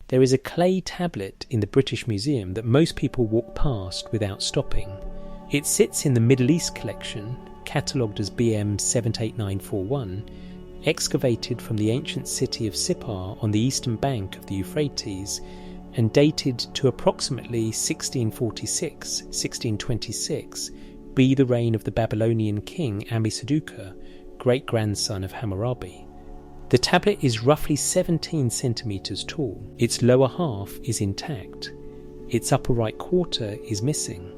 There is a clay tablet in the British Museum that most people walk past without stopping. It sits in the Middle East collection, catalogued as BM 78941, excavated from the ancient city of Sippar on the eastern bank of the Euphrates, and dated to approximately 1646-1626, be the reign of the Babylonian king Ammi-Saduqa, great-grandson of Hammurabi. The tablet is roughly 17 centimetres tall. Its lower half is intact. Its upper right quarter is missing.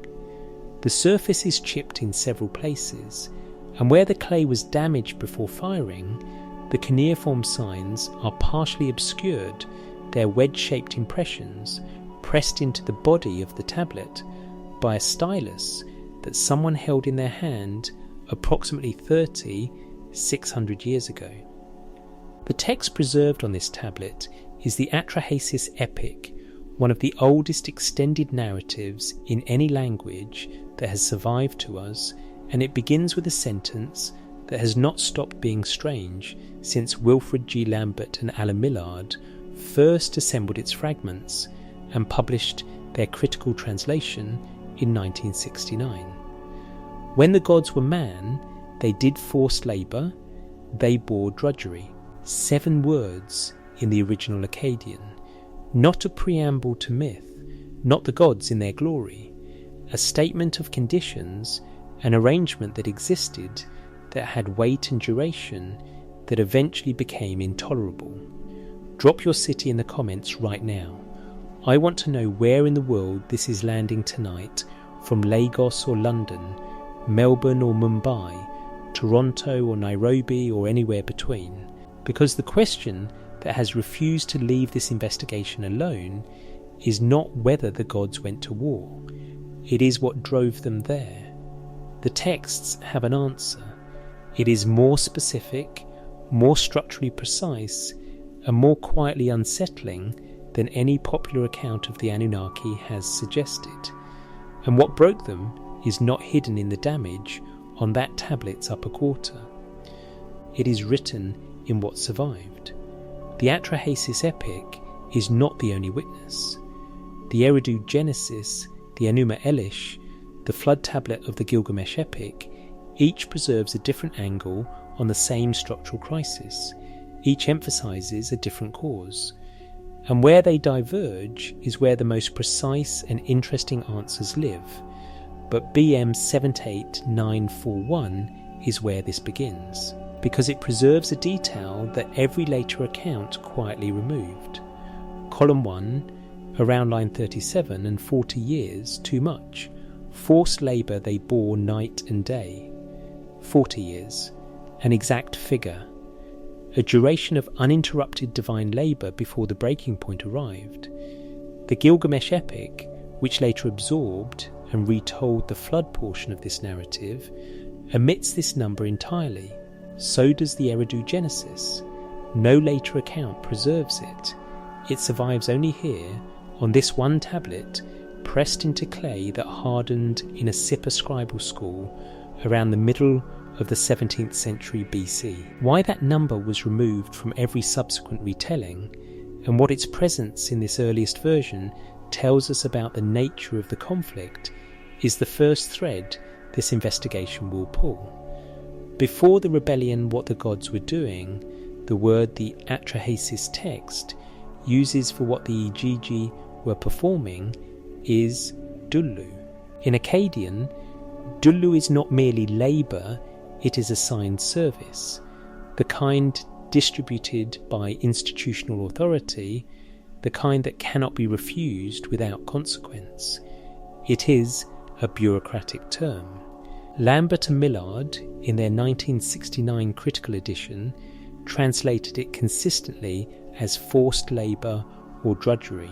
The surface is chipped in several places, and where the clay was damaged before firing, the cuneiform signs are partially obscured, their wedge-shaped impressions pressed into the body of the tablet by a stylus that someone held in their hand approximately 600 years ago. The text preserved on this tablet is the Atrahasis epic, one of the oldest extended narratives in any language that has survived to us, and it begins with a sentence that has not stopped being strange since Wilfred G. Lambert and Alan Millard first assembled its fragments and published their critical translation in 1969. When the gods were man, they did forced labour, they bore drudgery. 7 words in the original Akkadian, not a preamble to myth, not the gods in their glory, a statement of conditions, an arrangement that existed, that had weight and duration, that eventually became intolerable. Drop your city in the comments right now. I want to know where in the world this is landing tonight, from Lagos or London, Melbourne or Mumbai, Toronto or Nairobi or anywhere between. Because the question that has refused to leave this investigation alone is not whether the gods went to war, it is what drove them there. The texts have an answer. It is more specific, more structurally precise, and more quietly unsettling than any popular account of the Anunnaki has suggested. And what broke them is not hidden in the damage on that tablet's upper quarter. It is written in what survived. The Atrahasis epic is not the only witness. The Eridu Genesis, the Enuma Elish, the flood tablet of the Gilgamesh epic, each preserves a different angle on the same structural crisis. Each emphasises a different cause. And where they diverge is where the most precise and interesting answers live. But BM 78941 is where this begins, because it preserves a detail that every later account quietly removed. Column 1, around line 37, and 40 years, too much. Forced labour they bore night and day. 40 years, an exact figure. A duration of uninterrupted divine labour before the breaking point arrived. The Gilgamesh epic, which later absorbed and retold the flood portion of this narrative, omits this number entirely. So does the Eridu Genesis. No later account preserves it. It survives only here, on this one tablet, pressed into clay that hardened in a Sippar scribal school around the middle of the 17th century BC. Why that number was removed from every subsequent retelling, and what its presence in this earliest version tells us about the nature of the conflict, is the first thread this investigation will pull. Before the rebellion, what the gods were doing, the word the Atrahasis text uses for what the Igigi were performing is Dullu. In Akkadian, Dullu is not merely labour, it is assigned service, the kind distributed by institutional authority, the kind that cannot be refused without consequence. It is a bureaucratic term. Lambert and Millard, in their 1969 critical edition, translated it consistently as forced labour or drudgery,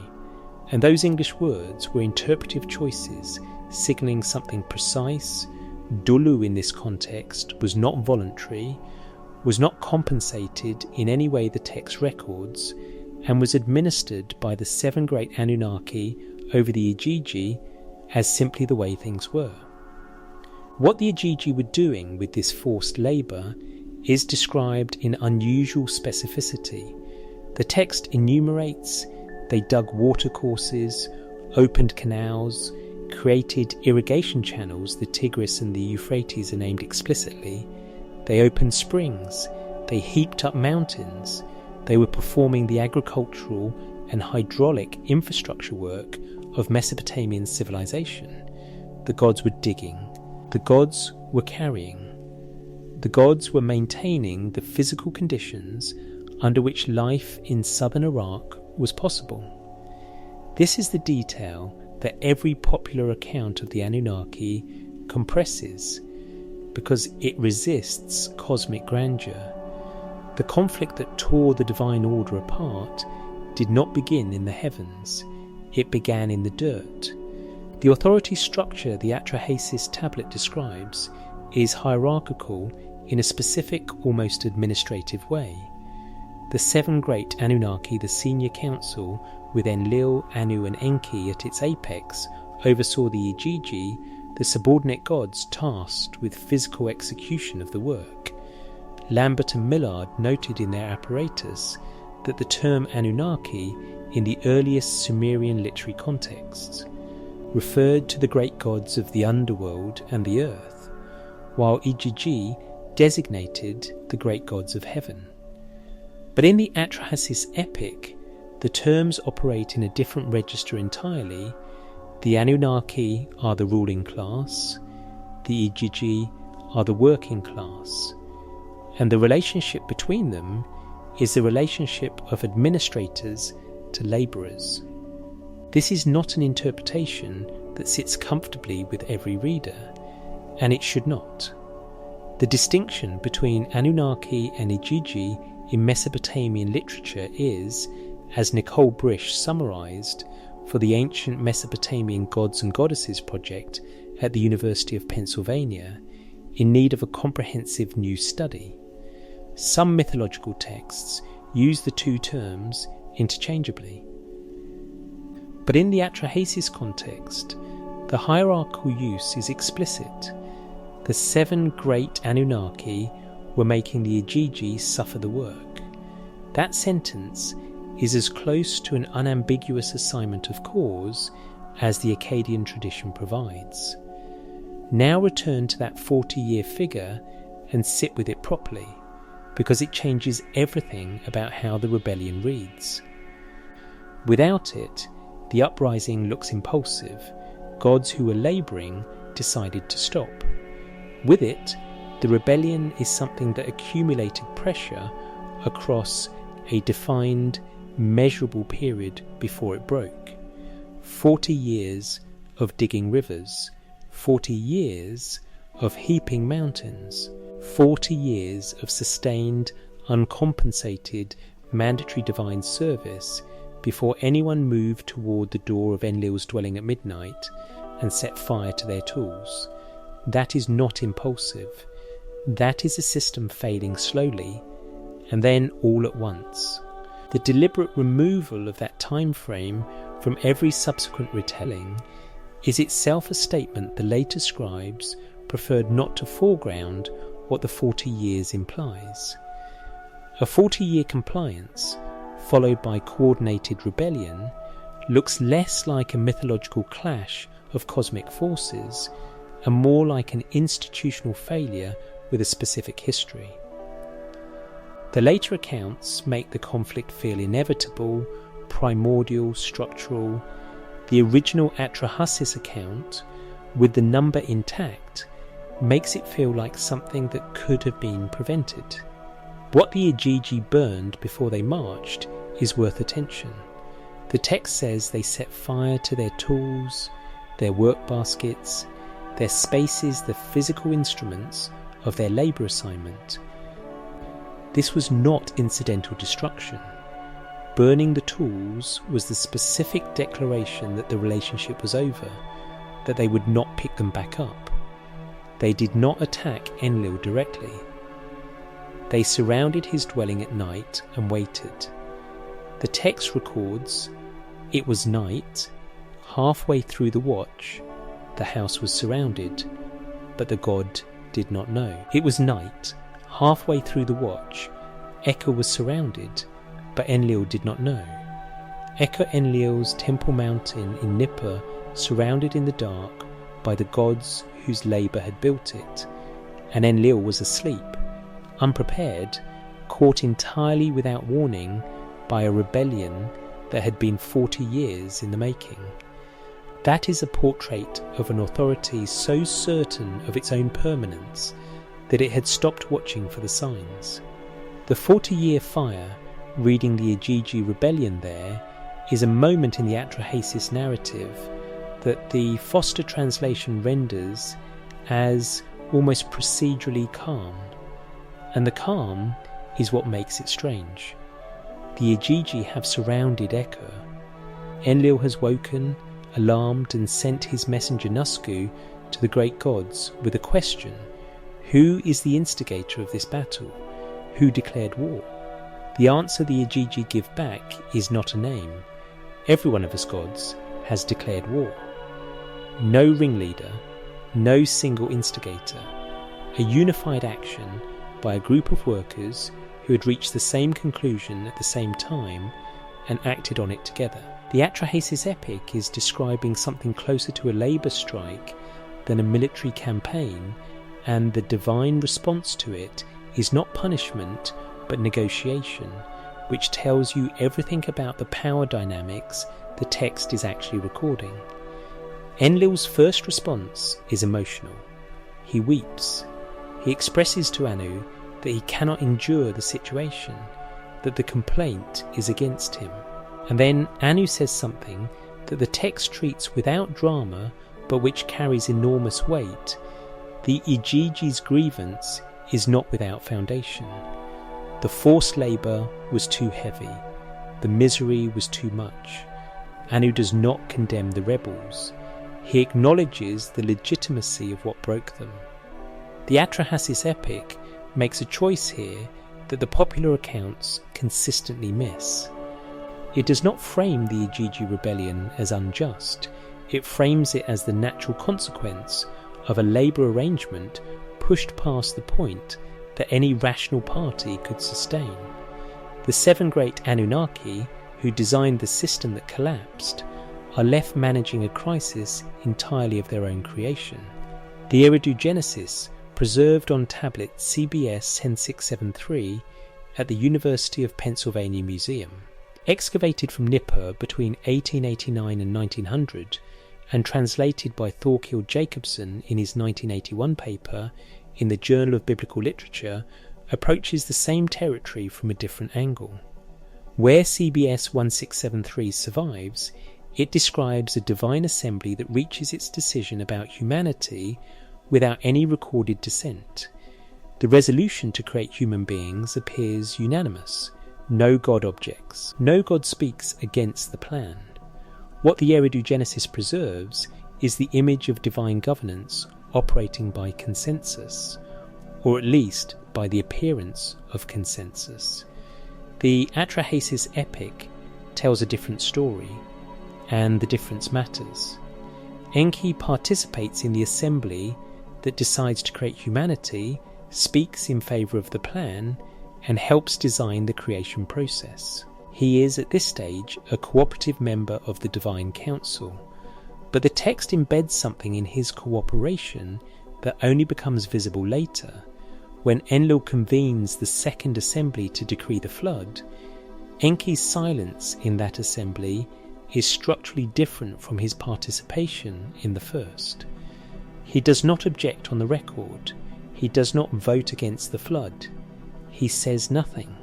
and those English words were interpretive choices signalling something precise. Dulu in this context was not voluntary, was not compensated in any way the text records, and was administered by the 7 great Anunnaki over the Igigi as simply the way things were. What the Igigi were doing with this forced labour is described in unusual specificity. The text enumerates, They dug watercourses, opened canals, created irrigation channels. The Tigris and the Euphrates are named explicitly. They opened springs. They heaped up mountains. They were performing the agricultural and hydraulic infrastructure work of Mesopotamian civilization. The gods were digging. The gods were carrying. The gods were maintaining the physical conditions under which life in southern Iraq was possible. This is the detail that every popular account of the Anunnaki compresses, because it resists cosmic grandeur. The conflict that tore the divine order apart did not begin in the heavens, it began in the dirt. The authority structure the Atrahasis tablet describes is hierarchical in a specific, almost administrative way. The seven great Anunnaki, the senior council, with Enlil, Anu and Enki at its apex, oversaw the Igigi, the subordinate gods tasked with physical execution of the work. Lambert and Millard noted in their apparatus that the term Anunnaki, in the earliest Sumerian literary contexts, referred to the great gods of the underworld and the earth, while Igigi designated the great gods of heaven. But in the Atrahasis epic, the terms operate in a different register entirely. The Anunnaki are the ruling class, the Igigi are the working class, and the relationship between them is the relationship of administrators to labourers. This is not an interpretation that sits comfortably with every reader, and it should not. The distinction between Anunnaki and Igigi in Mesopotamian literature is, as Nicole Brish summarised for the Ancient Mesopotamian Gods and Goddesses project at the University of Pennsylvania, in need of a comprehensive new study. Some mythological texts use the two terms interchangeably. But in the Atrahasis context, the hierarchical use is explicit. The seven great Anunnaki were making the Igigi suffer the work. That sentence is as close to an unambiguous assignment of cause as the Akkadian tradition provides. Now return to that 40-year figure and sit with it properly, because it changes everything about how the rebellion reads. Without it, the uprising looks impulsive. Gods who were labouring decided to stop. With it, the rebellion is something that accumulated pressure across a defined, measurable period before it broke. 40 years of digging rivers, 40 years of heaping mountains, 40 years of sustained, uncompensated, mandatory divine service before anyone moved toward the door of Enlil's dwelling at midnight and set fire to their tools. That is not impulsive. That is a system failing slowly, and then all at once. The deliberate removal of that time frame from every subsequent retelling is itself a statement the later scribes preferred not to foreground what the 40 years implies. A 40-year compliance, followed by coordinated rebellion, looks less like a mythological clash of cosmic forces and more like an institutional failure with a specific history. The later accounts make the conflict feel inevitable, primordial, structural. The original Atrahasis account, with the number intact, makes it feel like something that could have been prevented. What the Igigi burned before they marched is worth attention. The text says they set fire to their tools, their work baskets, their spaces, the physical instruments of their labour assignment. This was not incidental destruction. Burning the tools was the specific declaration that the relationship was over, that they would not pick them back up. They did not attack Enlil directly. They surrounded his dwelling at night and waited. The text records, "It was night. Halfway through the watch, the house was surrounded, but the god did not know." It was night. Halfway through the watch, Eka was surrounded, but Enlil did not know. echo Enlil's temple mountain in Nippur, surrounded in the dark by the gods whose labour had built it, and Enlil was asleep, unprepared, caught entirely without warning by a rebellion that had been 40 years in the making. That is a portrait of an authority so certain of its own permanence that it had stopped watching for the signs. The 40-year fire reading the Igigi rebellion there is a moment in the Atrahasis narrative that the Foster translation renders as almost procedurally calm, and the calm is what makes it strange. The Igigi have surrounded Echo. Enlil has woken, alarmed, and sent his messenger Nusku to the great gods with a question: who is the instigator of this battle? Who declared war? The answer the Igigi give back is not a name. Every one of us gods has declared war. No ringleader, no single instigator. A unified action by a group of workers who had reached the same conclusion at the same time and acted on it together. The Atrahasis epic is describing something closer to a labour strike than a military campaign, and the divine response to it is not punishment but negotiation, which tells you everything about the power dynamics the text is actually recording. Enlil's first response is emotional. He weeps. He expresses to Anu that he cannot endure the situation, that the complaint is against him. And then Anu says something that the text treats without drama but which carries enormous weight. The Igigi's grievance is not without foundation. The forced labour was too heavy. The misery was too much. Anu does not condemn the rebels. He acknowledges the legitimacy of what broke them. The Atrahasis epic makes a choice here that the popular accounts consistently miss. It does not frame the Igigi rebellion as unjust. It frames it as the natural consequence of a labour arrangement pushed past the point that any rational party could sustain. The 7 great Anunnaki, who designed the system that collapsed, are left managing a crisis entirely of their own creation. The Eridu Genesis, preserved on tablet CBS 10673 at the University of Pennsylvania Museum, excavated from Nippur between 1889 and 1900, and translated by Thorkild Jacobson in his 1981 paper in the Journal of Biblical Literature, approaches the same territory from a different angle. Where CBS 1673 survives, it describes a divine assembly that reaches its decision about humanity without any recorded dissent. The resolution to create human beings appears unanimous. No God objects. No God speaks against the plan. What the Eridu Genesis preserves is the image of divine governance operating by consensus, or at least by the appearance of consensus. The Atrahasis epic tells a different story, and the difference matters. Enki participates in the assembly that decides to create humanity, speaks in favour of the plan, and helps design the creation process. He is at this stage a cooperative member of the Divine Council, but the text embeds something in his cooperation that only becomes visible later. When Enlil convenes the second assembly to decree the flood, Enki's silence in that assembly is structurally different from his participation in the first. He does not object on the record. He does not vote against the flood. He says nothing.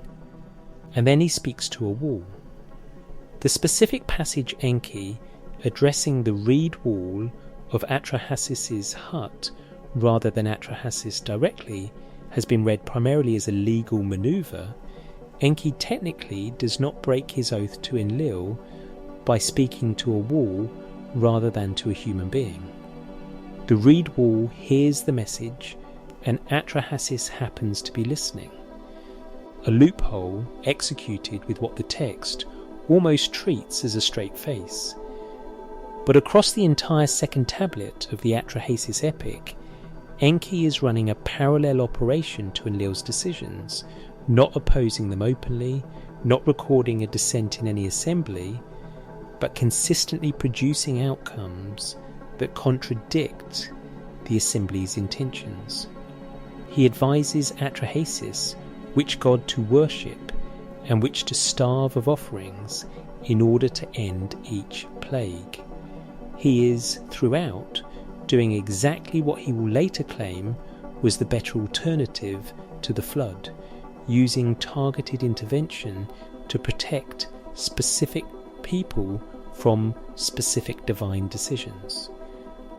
And then he speaks to a wall. The specific passage Enki addressing the reed wall of Atrahasis's hut rather than Atrahasis directly has been read primarily as a legal manoeuvre. Enki technically does not break his oath to Enlil by speaking to a wall rather than to a human being. The reed wall hears the message, and Atrahasis happens to be listening. A loophole executed with what the text almost treats as a straight face. But across the entire second tablet of the Atrahasis epic, Enki is running a parallel operation to Enlil's decisions, not opposing them openly, not recording a dissent in any assembly, but consistently producing outcomes that contradict the assembly's intentions. He advises Atrahasis which god to worship and which to starve of offerings in order to end each plague. He is, throughout, doing exactly what he will later claim was the better alternative to the flood, using targeted intervention to protect specific people from specific divine decisions.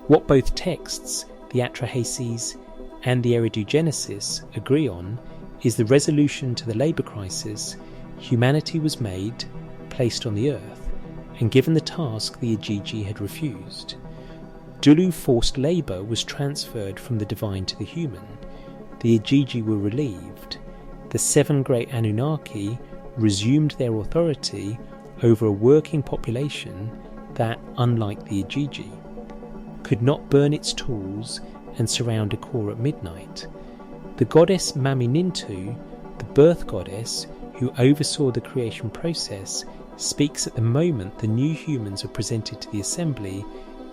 What both texts, the Atrahasis and the Eridugenesis, agree on is the resolution to the labour crisis. Humanity was made, placed on the earth, and given the task the Igigi had refused. Dulu forced labour was transferred from the divine to the human. The Igigi were relieved. The 7 great Anunnaki resumed their authority over a working population that, unlike the Igigi, could not burn its tools and surround a core at midnight. The goddess Maminintu, the birth goddess who oversaw the creation process, speaks at the moment the new humans are presented to the assembly.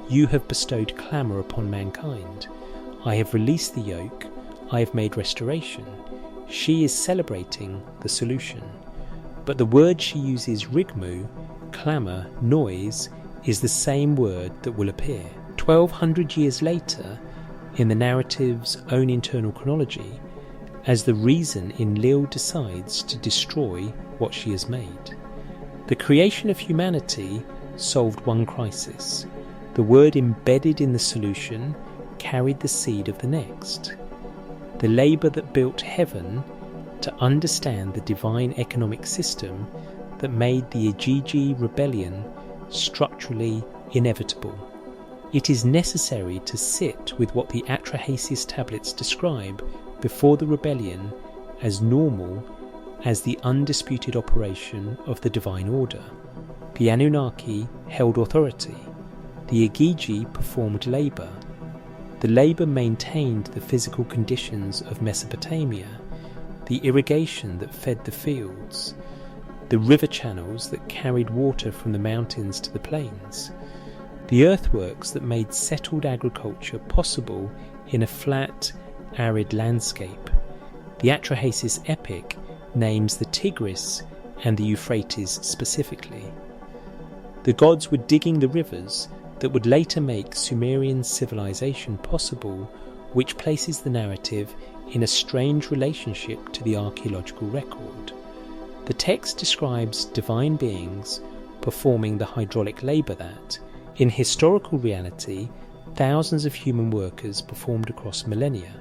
You have bestowed clamour upon mankind. I have released the yoke. I have made restoration. She is celebrating the solution. But the word she uses, rigmu, clamour, noise, is the same word that will appear 1200 years later in the narrative's own internal chronology as the reason Enlil decides to destroy what she has made. The creation of humanity solved one crisis. The word embedded in the solution carried the seed of the next. The labour that built heaven to understand the divine economic system that made the Igigi rebellion structurally inevitable. It is necessary to sit with what the Atrahasis tablets describe before the rebellion as normal as the undisputed operation of the divine order. The Anunnaki held authority. The Igigi performed labour. The labour maintained the physical conditions of Mesopotamia, the irrigation that fed the fields, the river channels that carried water from the mountains to the plains, the earthworks that made settled agriculture possible in a flat, arid landscape. The Atrahasis epic names the Tigris and the Euphrates specifically. The gods were digging the rivers that would later make Sumerian civilization possible, which places the narrative in a strange relationship to the archaeological record. The text describes divine beings performing the hydraulic labour that, in historical reality, thousands of human workers performed across millennia.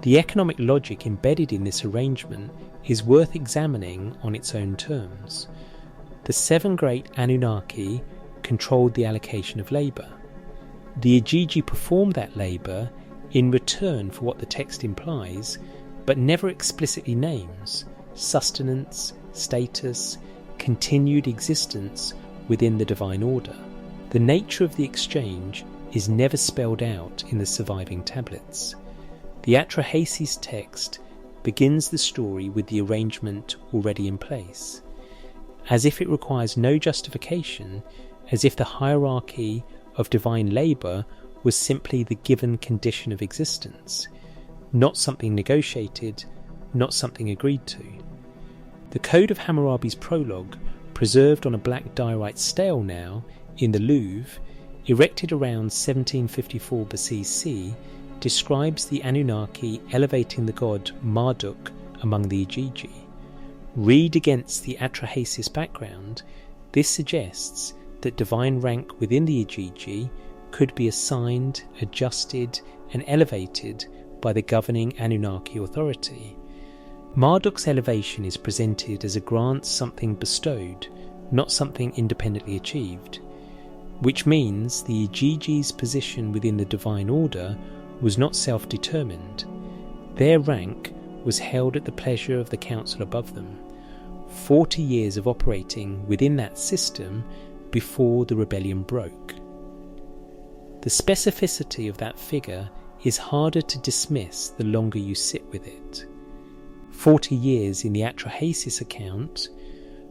The economic logic embedded in this arrangement is worth examining on its own terms. The 7 great Anunnaki controlled the allocation of labour. The Igigi performed that labour in return for what the text implies, but never explicitly names: sustenance, status, continued existence within the divine order. The nature of the exchange is never spelled out in the surviving tablets. The Atrahasis text begins the story with the arrangement already in place, as if it requires no justification, as if the hierarchy of divine labour was simply the given condition of existence, not something negotiated, not something agreed to. The Code of Hammurabi's prologue, preserved on a black diorite stele now in the Louvre, erected around 1754 BC, describes the Anunnaki elevating the god Marduk among the Igigi. Read against the Atrahasis background, this suggests that divine rank within the Igigi could be assigned, adjusted, and elevated by the governing Anunnaki authority. Marduk's elevation is presented as a grant something bestowed, not something independently achieved, which means the Igigi's position within the divine order was not self-determined. Their rank was held at the pleasure of the council above them. 40 years of operating within that system before the rebellion broke. The specificity of that figure is harder to dismiss the longer you sit with it. 40 years in the Atrahasis account,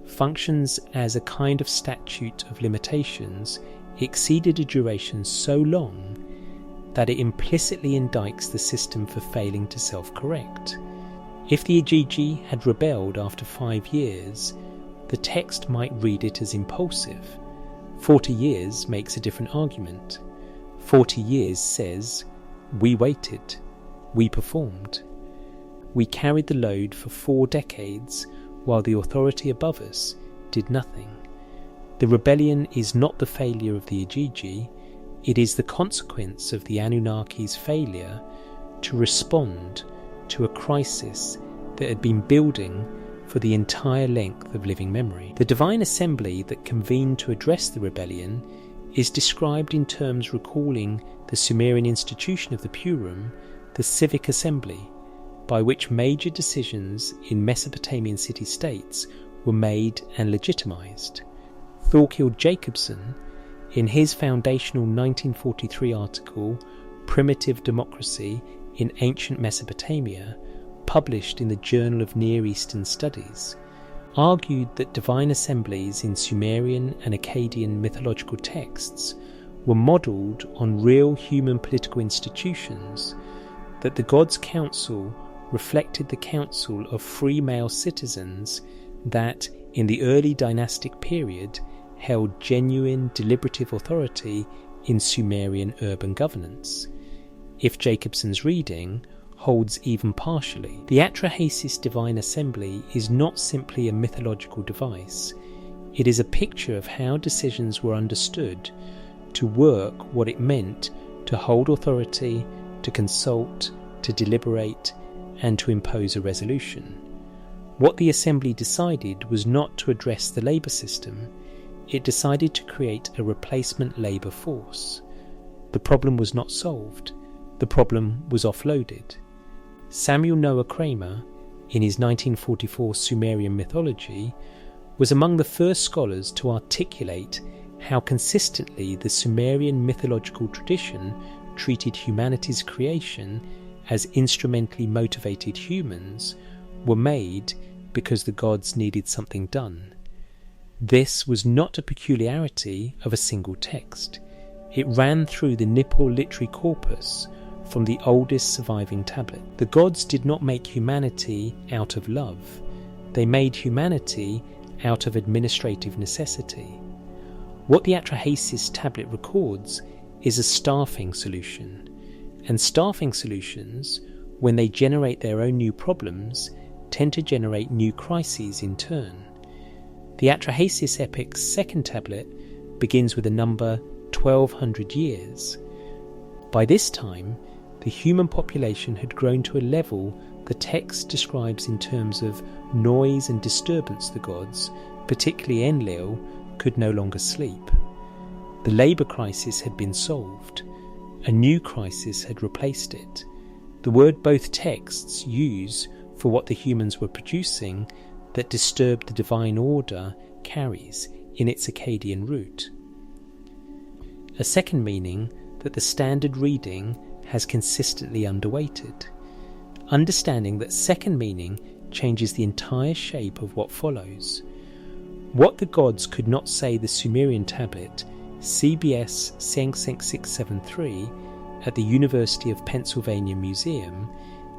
functions as a kind of statute of limitations exceeded a duration so long that it implicitly indicts the system for failing to self-correct. If the Igigi had rebelled after 5 years, the text might read it as impulsive. 40 years makes a different argument. 40 years says, we waited, we performed. We carried the load for 4 decades while the authority above us did nothing. The rebellion is not the failure of the Igigi, it is the consequence of the Anunnaki's failure to respond to a crisis that had been building for the entire length of living memory. The divine assembly that convened to address the rebellion is described in terms recalling the Sumerian institution of the Purim, the civic assembly, by which major decisions in Mesopotamian city-states were made and legitimized. Thorkild Jacobson, in his foundational 1943 article, Primitive Democracy in Ancient Mesopotamia, published in the Journal of Near Eastern Studies, argued that divine assemblies in Sumerian and Akkadian mythological texts were modelled on real human political institutions, that the gods' council reflected the council of free male citizens that, in the early dynastic period, held genuine deliberative authority in Sumerian urban governance. If Jacobson's reading holds even partially, the Atrahasis Divine Assembly is not simply a mythological device. It is a picture of how decisions were understood to work what it meant to hold authority, to consult, to deliberate, and to impose a resolution. What the Assembly decided was not to address the labour system. It decided to create a replacement labour force. The problem was not solved. The problem was offloaded. Samuel Noah Kramer, in his 1944 Sumerian Mythology, was among the first scholars to articulate how consistently the Sumerian mythological tradition treated humanity's creation as instrumentally motivated humans were made because the gods needed something done. This was not a peculiarity of a single text. It ran through the Nippur literary corpus from the oldest surviving tablet. The gods did not make humanity out of love. They made humanity out of administrative necessity. What the Atrahasis tablet records is a staffing solution. And staffing solutions, when they generate their own new problems, tend to generate new crises in turn. The Atrahasis epic's second tablet begins with the number 1200 years. By this time, the human population had grown to a level the text describes in terms of noise and disturbance the gods, particularly Enlil, could no longer sleep. The labour crisis had been solved. A new crisis had replaced it. The word both texts use for what the humans were producing that disturbed the divine order carries in its Akkadian root. A second meaning that the standard reading has consistently underweighted. Understanding that second meaning changes the entire shape of what follows. What the gods could not say the Sumerian tablet CBS 66673 at the University of Pennsylvania Museum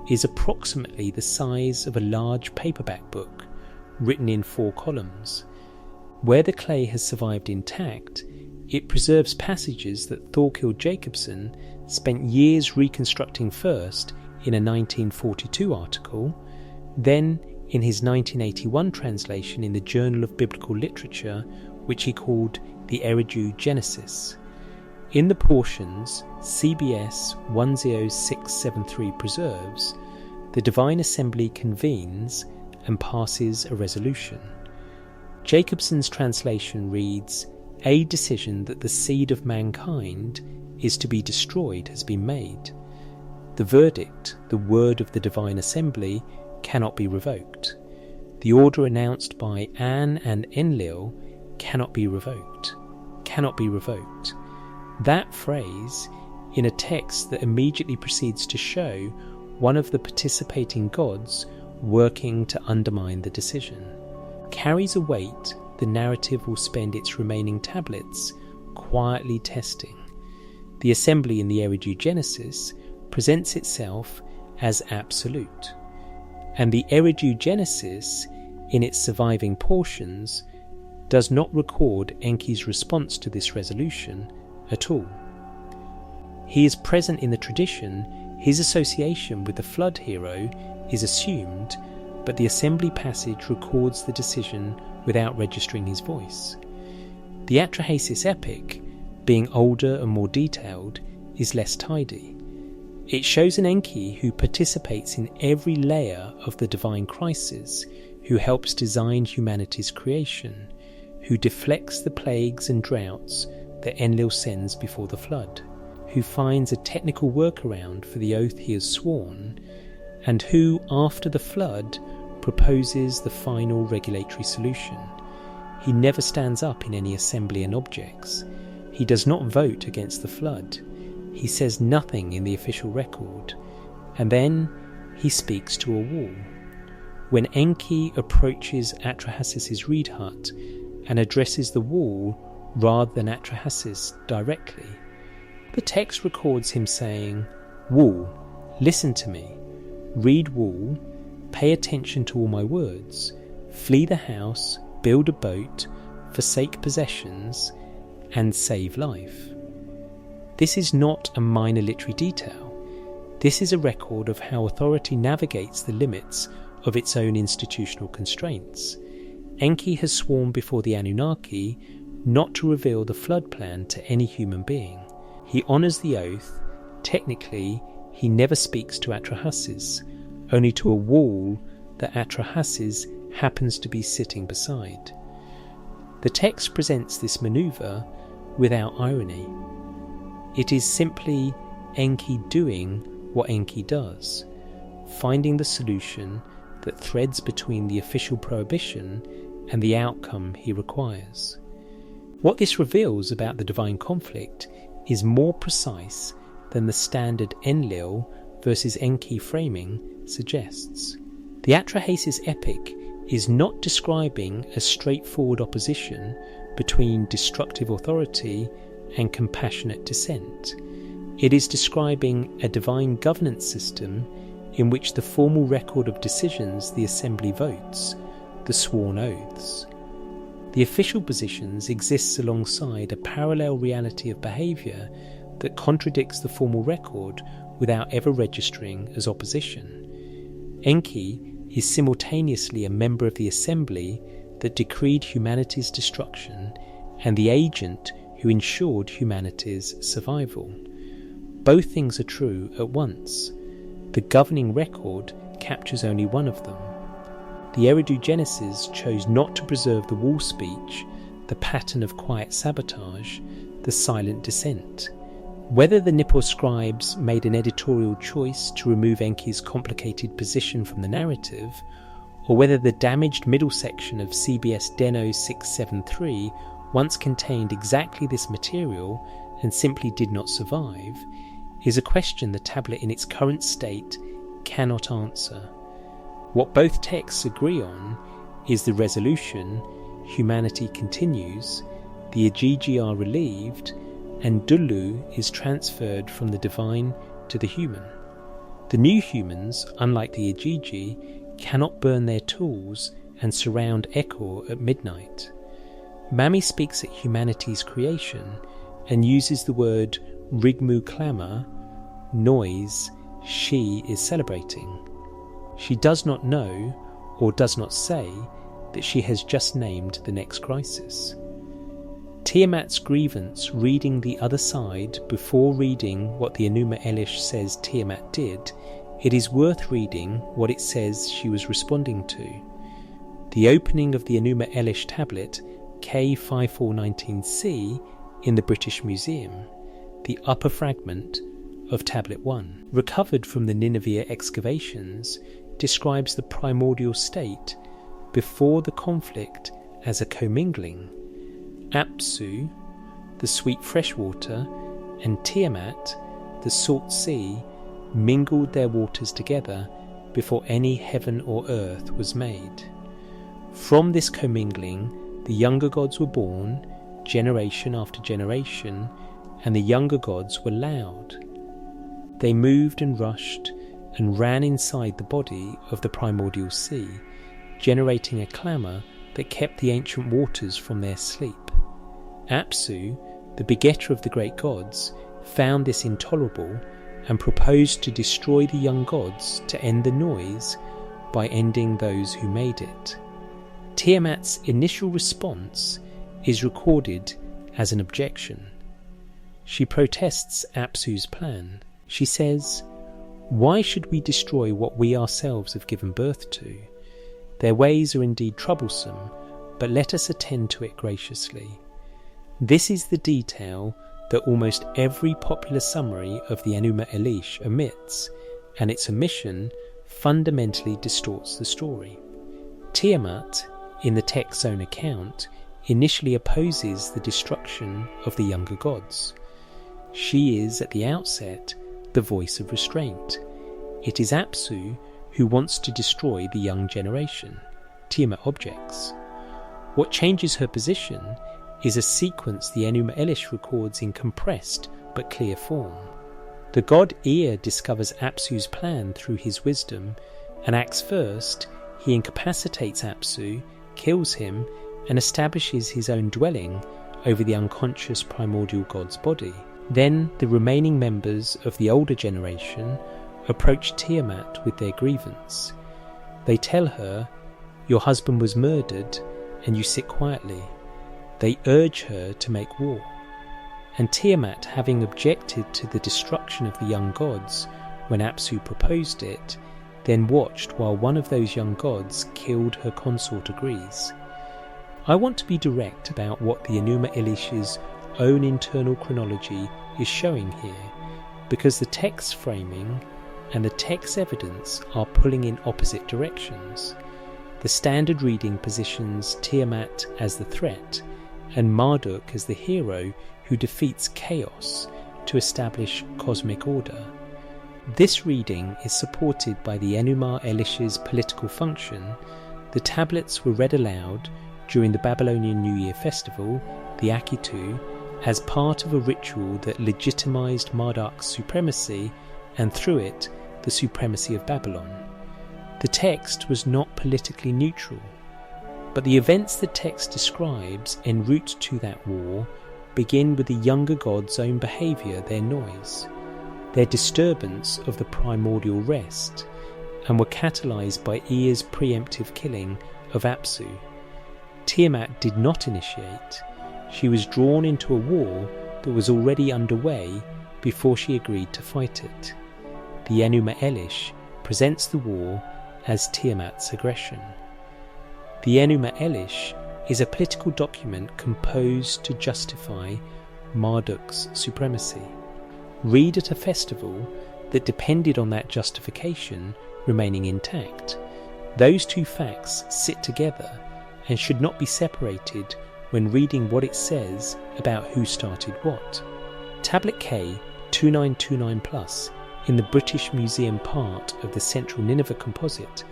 is approximately the size of a large paperback book written in 4 columns. Where the clay has survived intact, it preserves passages that Thorkild Jacobson spent years reconstructing, first in a 1942 article, then in his 1981 translation in the Journal of Biblical Literature, which he called the Eridu Genesis. In the portions CBS 10673 preserves, the Divine Assembly convenes and passes a resolution. Jacobson's translation reads, "A decision that the seed of mankind is to be destroyed has been made. The verdict, the word of the Divine Assembly, cannot be revoked. The order announced by An and Enlil cannot be revoked. Cannot be revoked." That phrase, in a text that immediately proceeds to show one of the participating gods working to undermine the decision. carries a weight the narrative will spend its remaining tablets quietly testing. The assembly in the Eridu-Genesis presents itself as absolute, and the Eridu-Genesis, in its surviving portions, does not record Enki's response to this resolution at all. He is present in the tradition, his association with the flood hero is assumed, but the assembly passage records the decision without registering his voice. The Atrahasis epic, being older and more detailed, is less tidy. It shows an Enki who participates in every layer of the divine crisis, who helps design humanity's creation, who deflects the plagues and droughts that Enlil sends before the flood, who finds a technical workaround for the oath he has sworn, and who, after the flood, proposes the final regulatory solution. He never stands up in any assembly and objects. He does not vote against the flood. He says nothing in the official record. And then he speaks to a wall. When Enki approaches Atrahasis' reed hut and addresses the wall rather than Atrahasis directly, the text records him saying, "Wall, listen to me. Read wall, pay attention to all my words, flee the house, build a boat, forsake possessions, and save life." This is not a minor literary detail. This is a record of how authority navigates the limits of its own institutional constraints. Enki has sworn before the Anunnaki not to reveal the flood plan to any human being. He honours the oath. Technically, he never speaks to Atrahasis, only to a wall that Atrahasis happens to be sitting beside. The text presents this manoeuvre without irony. It is simply Enki doing what Enki does, finding the solution that threads between the official prohibition and the outcome he requires. What this reveals about the divine conflict is more precise than the standard Enlil versus Enki framing suggests. The Atrahasis epic is not describing a straightforward opposition between destructive authority and compassionate dissent. It is describing a divine governance system in which the formal record of decisions the assembly votes, the sworn oaths. The official positions exists alongside a parallel reality of behaviour that contradicts the formal record without ever registering as opposition. Enki is simultaneously a member of the assembly that decreed humanity's destruction and the agent who ensured humanity's survival. Both things are true at once. The governing record captures only one of them. The Eridu-Genesis chose not to preserve the wall speech, the pattern of quiet sabotage, the silent dissent. Whether the Nippur scribes made an editorial choice to remove Enki's complicated position from the narrative, or whether the damaged middle section of CBS Deno 673 once contained exactly this material and simply did not survive, is a question the tablet in its current state cannot answer. What both texts agree on is the resolution: humanity continues, the Igigi are relieved, and Dulu is transferred from the divine to the human. The new humans, unlike the Igigi, cannot burn their tools and surround Ekor at midnight. Mami speaks at humanity's creation and uses the word Rigmu clamour, noise, she is celebrating. She does not know, or does not say, that she has just named the next crisis. Tiamat's grievance reading the other side before reading what the Enuma Elish says Tiamat did, it is worth reading what it says she was responding to. The opening of the Enuma Elish tablet K5419C in the British Museum, the upper fragment of Tablet 1, recovered from the Nineveh excavations, describes the primordial state before the conflict as a commingling. Apsu, the sweet freshwater, and Tiamat, the salt sea, mingled their waters together before any heaven or earth was made. From this commingling, the younger gods were born, generation after generation, and the younger gods were loud. They moved and rushed and ran inside the body of the primordial sea, generating a clamour that kept the ancient waters from their sleep. Apsu, the begetter of the great gods, found this intolerable and proposed to destroy the young gods to end the noise by ending those who made it. Tiamat's initial response is recorded as an objection. She protests Apsu's plan. She says, "Why should we destroy what we ourselves have given birth to? Their ways are indeed troublesome, but let us attend to it graciously." This is the detail that almost every popular summary of the Enuma Elish omits, and its omission fundamentally distorts the story. Tiamat, in the text's own account, initially opposes the destruction of the younger gods. She is, at the outset, the voice of restraint. It is Apsu who wants to destroy the young generation. Tiamat objects. What changes her position is a sequence the Enuma Elish records in compressed but clear form. The god Ea discovers Apsu's plan through his wisdom and acts first. He incapacitates Apsu, kills him, and establishes his own dwelling over the unconscious primordial god's body. Then the remaining members of the older generation approach Tiamat with their grievance. They tell her, "Your husband was murdered and you sit quietly." They urge her to make war. And Tiamat, having objected to the destruction of the young gods when Apsu proposed it, then watched while one of those young gods killed her consort, agrees. I want to be direct about what the Enuma Elish's own internal chronology is showing here, because the text framing and the text evidence are pulling in opposite directions. The standard reading positions Tiamat as the threat and Marduk as the hero who defeats chaos to establish cosmic order. This reading is supported by the Enuma Elish's political function. The tablets were read aloud during the Babylonian New Year festival, the Akitu, as part of a ritual that legitimized Marduk's supremacy and through it the supremacy of Babylon. The text was not politically neutral, but the events the text describes en route to that war begin with the younger gods' own behaviour, their noise, their disturbance of the primordial rest, and were catalysed by Ea's preemptive killing of Apsu. Tiamat did not initiate. She was drawn into a war that was already underway before she agreed to fight it. The Enuma Elish presents the war as Tiamat's aggression. The Enuma Elish is a political document composed to justify Marduk's supremacy. Read at a festival that depended on that justification remaining intact. Those two facts sit together and should not be separated when reading what it says about who started what. Tablet K 2929+ in the British Museum part of the Central Nineveh composite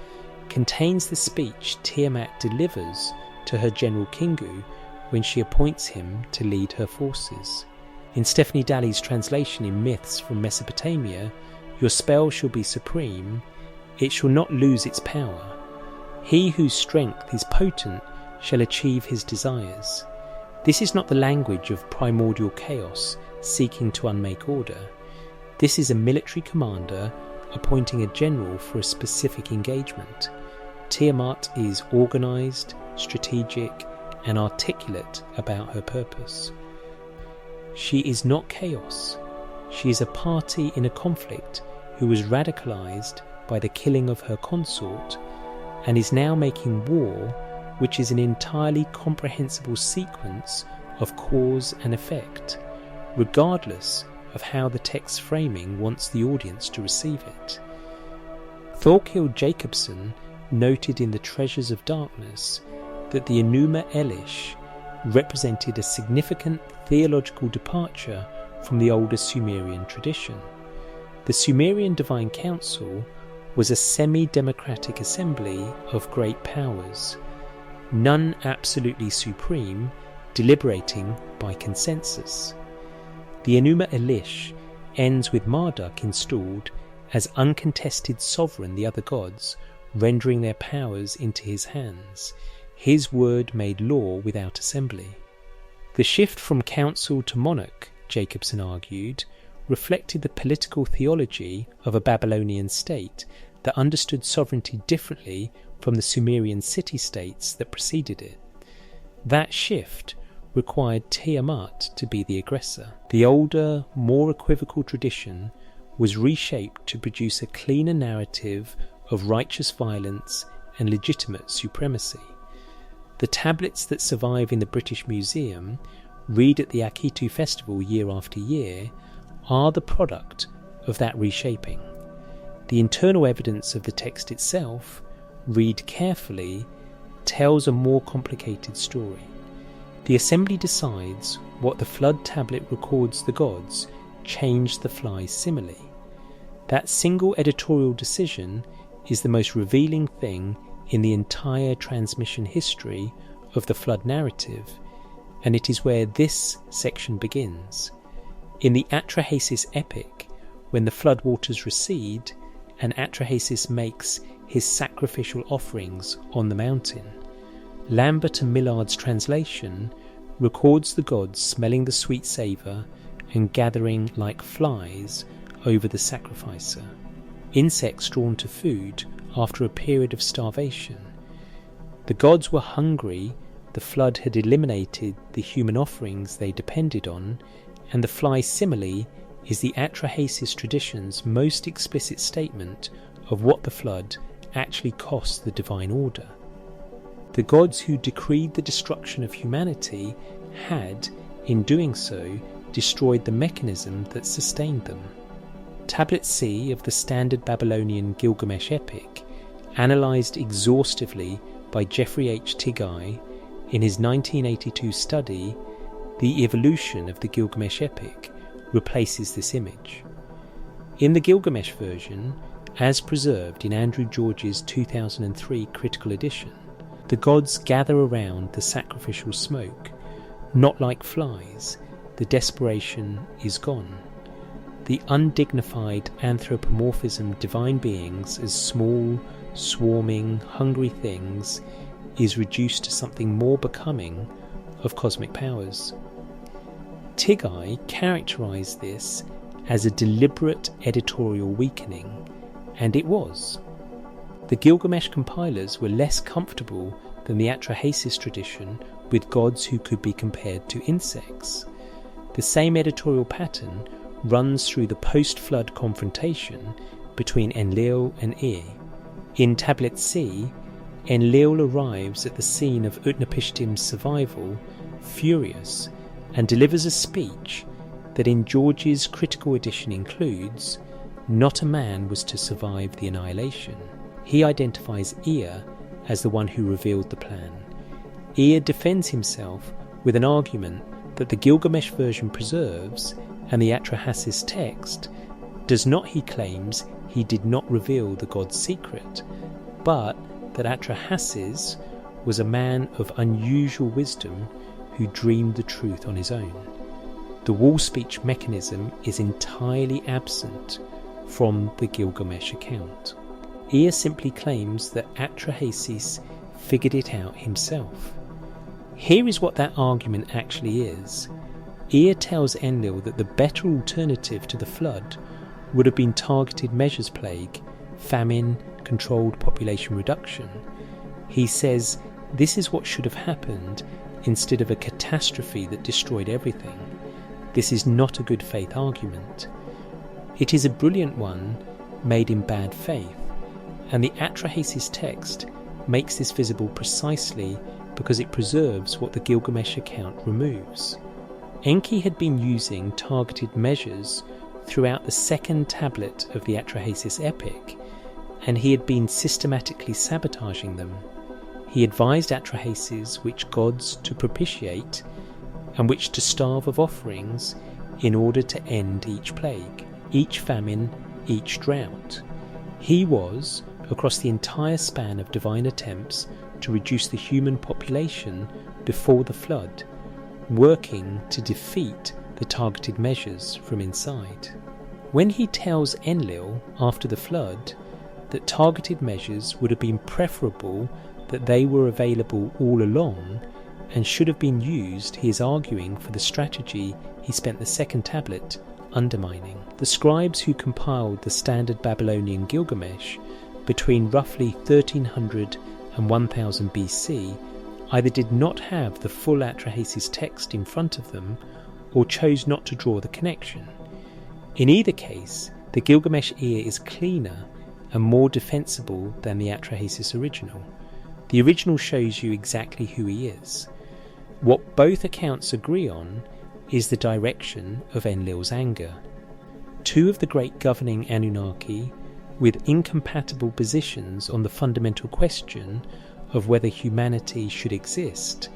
contains the speech Tiamat delivers to her general Kingu when she appoints him to lead her forces. In Stephanie Daly's translation in Myths from Mesopotamia, "Your spell shall be supreme, it shall not lose its power. He whose strength is potent shall achieve his desires." This is not the language of primordial chaos seeking to unmake order. This is a military commander appointing a general for a specific engagement. Tiamat is organised, strategic, and articulate about her purpose. She is not chaos. She is a party in a conflict who was radicalised by the killing of her consort and is now making war, which is an entirely comprehensible sequence of cause and effect, regardless of how the text framing wants the audience to receive it. Thorkild Jacobson noted in The Treasures of Darkness that the Enuma Elish represented a significant theological departure from the older Sumerian tradition. The Sumerian Divine Council was a semi-democratic assembly of great powers. none absolutely supreme, deliberating by consensus. The Enuma Elish ends with Marduk installed as uncontested sovereign, the other gods rendering their powers into his hands. His word made law without assembly. The shift from council to monarch, Jacobson argued, reflected the political theology of a Babylonian state that understood sovereignty differently from the Sumerian city-states that preceded it. That shift required Tiamat to be the aggressor. The older, more equivocal tradition was reshaped to produce a cleaner narrative of righteous violence and legitimate supremacy. The tablets that survive in the British Museum, read at the Akitu Festival year after year, are the product of that reshaping. The internal evidence of the text itself, read carefully, tells a more complicated story. The assembly decides what the flood tablet records the gods changed the fly simile. That single editorial decision is the most revealing thing in the entire transmission history of the flood narrative, and it is where this section begins. In the Atrahasis epic, when the flood waters recede and Atrahasis makes his sacrificial offerings on the mountain, Lambert and Millard's translation records the gods smelling the sweet savour and gathering like flies over the sacrificer, insects drawn to food after a period of starvation. The gods were hungry, the flood had eliminated the human offerings they depended on, and the fly simile is the Atrahasis tradition's most explicit statement of what the flood actually cost the divine order. The gods who decreed the destruction of humanity had, in doing so, destroyed the mechanism that sustained them. Tablet C of the standard Babylonian Gilgamesh epic, analysed exhaustively by Geoffrey H. Tighe in his 1982 study, The Evolution of the Gilgamesh Epic, replaces this image. In the Gilgamesh version, as preserved in Andrew George's 2003 critical edition, the gods gather around the sacrificial smoke. Not like flies, the desperation is gone. The undignified anthropomorphism of divine beings as small, swarming, hungry things is reduced to something more becoming of cosmic powers. Tighe characterised this as a deliberate editorial weakening, and it was. The Gilgamesh compilers were less comfortable than the Atrahasis tradition with gods who could be compared to insects. The same editorial pattern runs through the post-flood confrontation between Enlil and Ea. In Tablet C, Enlil arrives at the scene of Utnapishtim's survival, furious, and delivers a speech that in George's critical edition includes, "Not a man was to survive the annihilation." He identifies Ea as the one who revealed the plan. Ea defends himself with an argument that the Gilgamesh version preserves, and the Atrahasis text does not, he claims, he did not reveal the god's secret, but that Atrahasis was a man of unusual wisdom who dreamed the truth on his own. The wall speech mechanism is entirely absent from the Gilgamesh account. Ea simply claims that Atrahasis figured it out himself. Here is what that argument actually is. Ea tells Enlil that the better alternative to the flood would have been targeted measures plague, famine, controlled population reduction. He says this is what should have happened instead of a catastrophe that destroyed everything. This is not a good faith argument. It is a brilliant one made in bad faith, and the Atrahasis text makes this visible precisely because it preserves what the Gilgamesh account removes. Enki had been using targeted measures throughout the second tablet of the Atrahasis epic, and he had been systematically sabotaging them. He advised Atrahasis which gods to propitiate and which to starve of offerings in order to end each plague, each famine, each drought. He was, across the entire span of divine attempts, to reduce the human population before the flood, working to defeat the targeted measures from inside. When he tells Enlil after the flood that targeted measures would have been preferable, that they were available all along and should have been used, he is arguing for the strategy he spent the second tablet undermining. The scribes who compiled the standard Babylonian Gilgamesh between roughly 1300 and 1000 BC either did not have the full Atrahasis text in front of them or chose not to draw the connection. In either case, the Gilgamesh ear is cleaner and more defensible than the Atrahasis original. The original shows you exactly who he is. What both accounts agree on is the direction of Enlil's anger. Two of the great governing Anunnaki, with incompatible positions on the fundamental question of whether humanity should exist,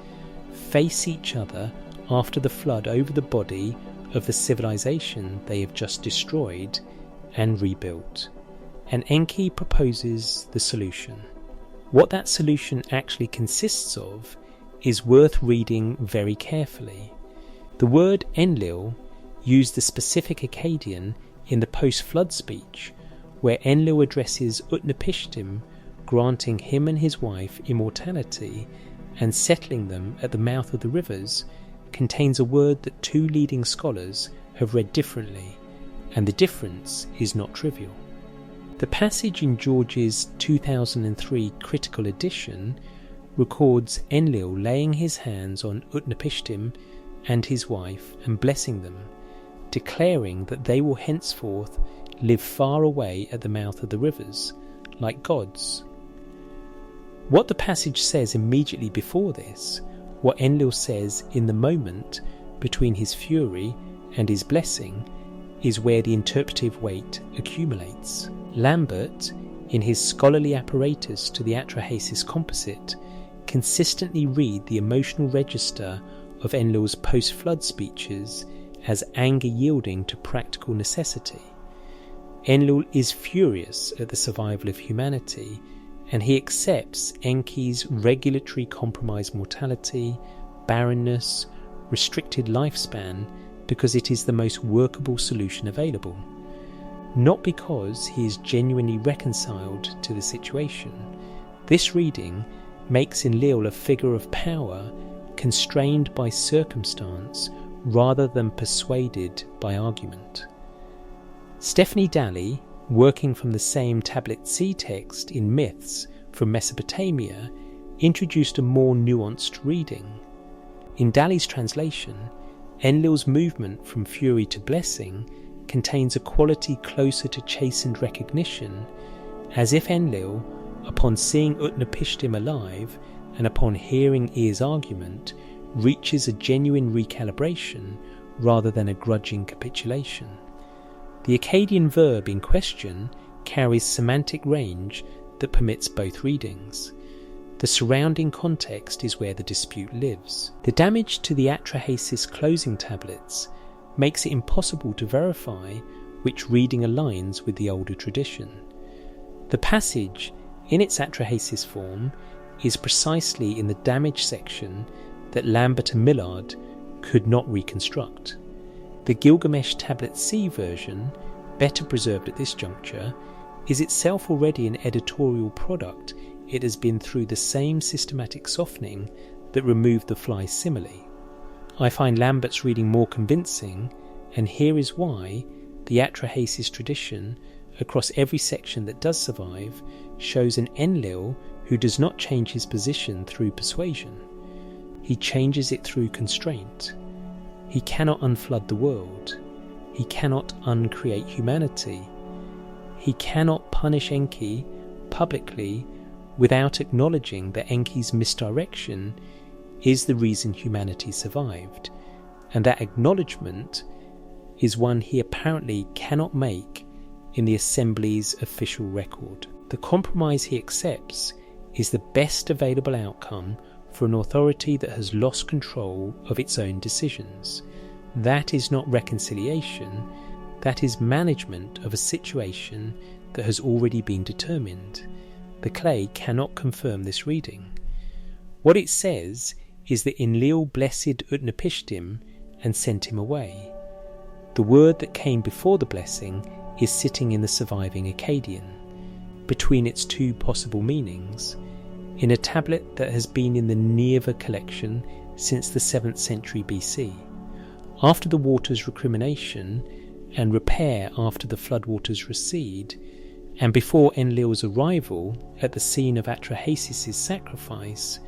face each other after the flood over the body of the civilization they have just destroyed and rebuilt. And Enki proposes the solution. What that solution actually consists of is worth reading very carefully. The word Enlil used the specific Akkadian in the post-flood speech, where Enlil addresses Utnapishtim, granting him and his wife immortality and settling them at the mouth of the rivers, contains a word that two leading scholars have read differently, and the difference is not trivial. The passage in George's 2003 critical edition records Enlil laying his hands on Utnapishtim and his wife and blessing them, declaring that they will henceforth live far away at the mouth of the rivers, like gods. What the passage says immediately before this, what Enlil says in the moment between his fury and his blessing, is where the interpretive weight accumulates. Lambert, in his scholarly apparatus to the Atrahasis composite, consistently read the emotional register of Enlil's post-flood speeches as anger yielding to practical necessity. Enlil is furious at the survival of humanity, and he accepts Enki's regulatory compromised mortality, barrenness, restricted lifespan because it is the most workable solution available. Not because he is genuinely reconciled to the situation. This reading makes Enlil a figure of power constrained by circumstance rather than persuaded by argument. Stephanie Daly, working from the same Tablet C text in Myths from Mesopotamia, introduced a more nuanced reading. In Daly's translation, Enlil's movement from fury to blessing contains a quality closer to chastened recognition, as if Enlil, upon seeing Utnapishtim alive and upon hearing Ear's argument, reaches a genuine recalibration rather than a grudging capitulation. The Akkadian verb in question carries semantic range that permits both readings. The surrounding context is where the dispute lives. The damage to the Atrahasis closing tablets makes it impossible to verify which reading aligns with the older tradition. The passage, in its Atrahasis form, is precisely in the damage section that Lambert and Millard could not reconstruct. The Gilgamesh Tablet C version, better preserved at this juncture, is itself already an editorial product. It has been through the same systematic softening that removed the fly simile. I find Lambert's reading more convincing, and here is why the Atrahasis tradition, across every section that does survive, shows an Enlil who does not change his position through persuasion. He changes it through constraint. He cannot unflood the world. He cannot uncreate humanity. He cannot punish Enki publicly without acknowledging that Enki's misdirection is the reason humanity survived, and that acknowledgement is one he apparently cannot make in the Assembly's official record. The compromise he accepts is the best available outcome for an authority that has lost control of its own decisions. That is not reconciliation, that is management of a situation that has already been determined. The clay cannot confirm this reading. What it says is that Enlil blessed Utnapishtim and sent him away. The word that came before the blessing is sitting in the surviving Akkadian, between its two possible meanings, in a tablet that has been in the Nineveh collection since the 7th century BC. After the water's recrimination and repair after the floodwaters recede, and before Enlil's arrival at the scene of Atrahasis' sacrifice,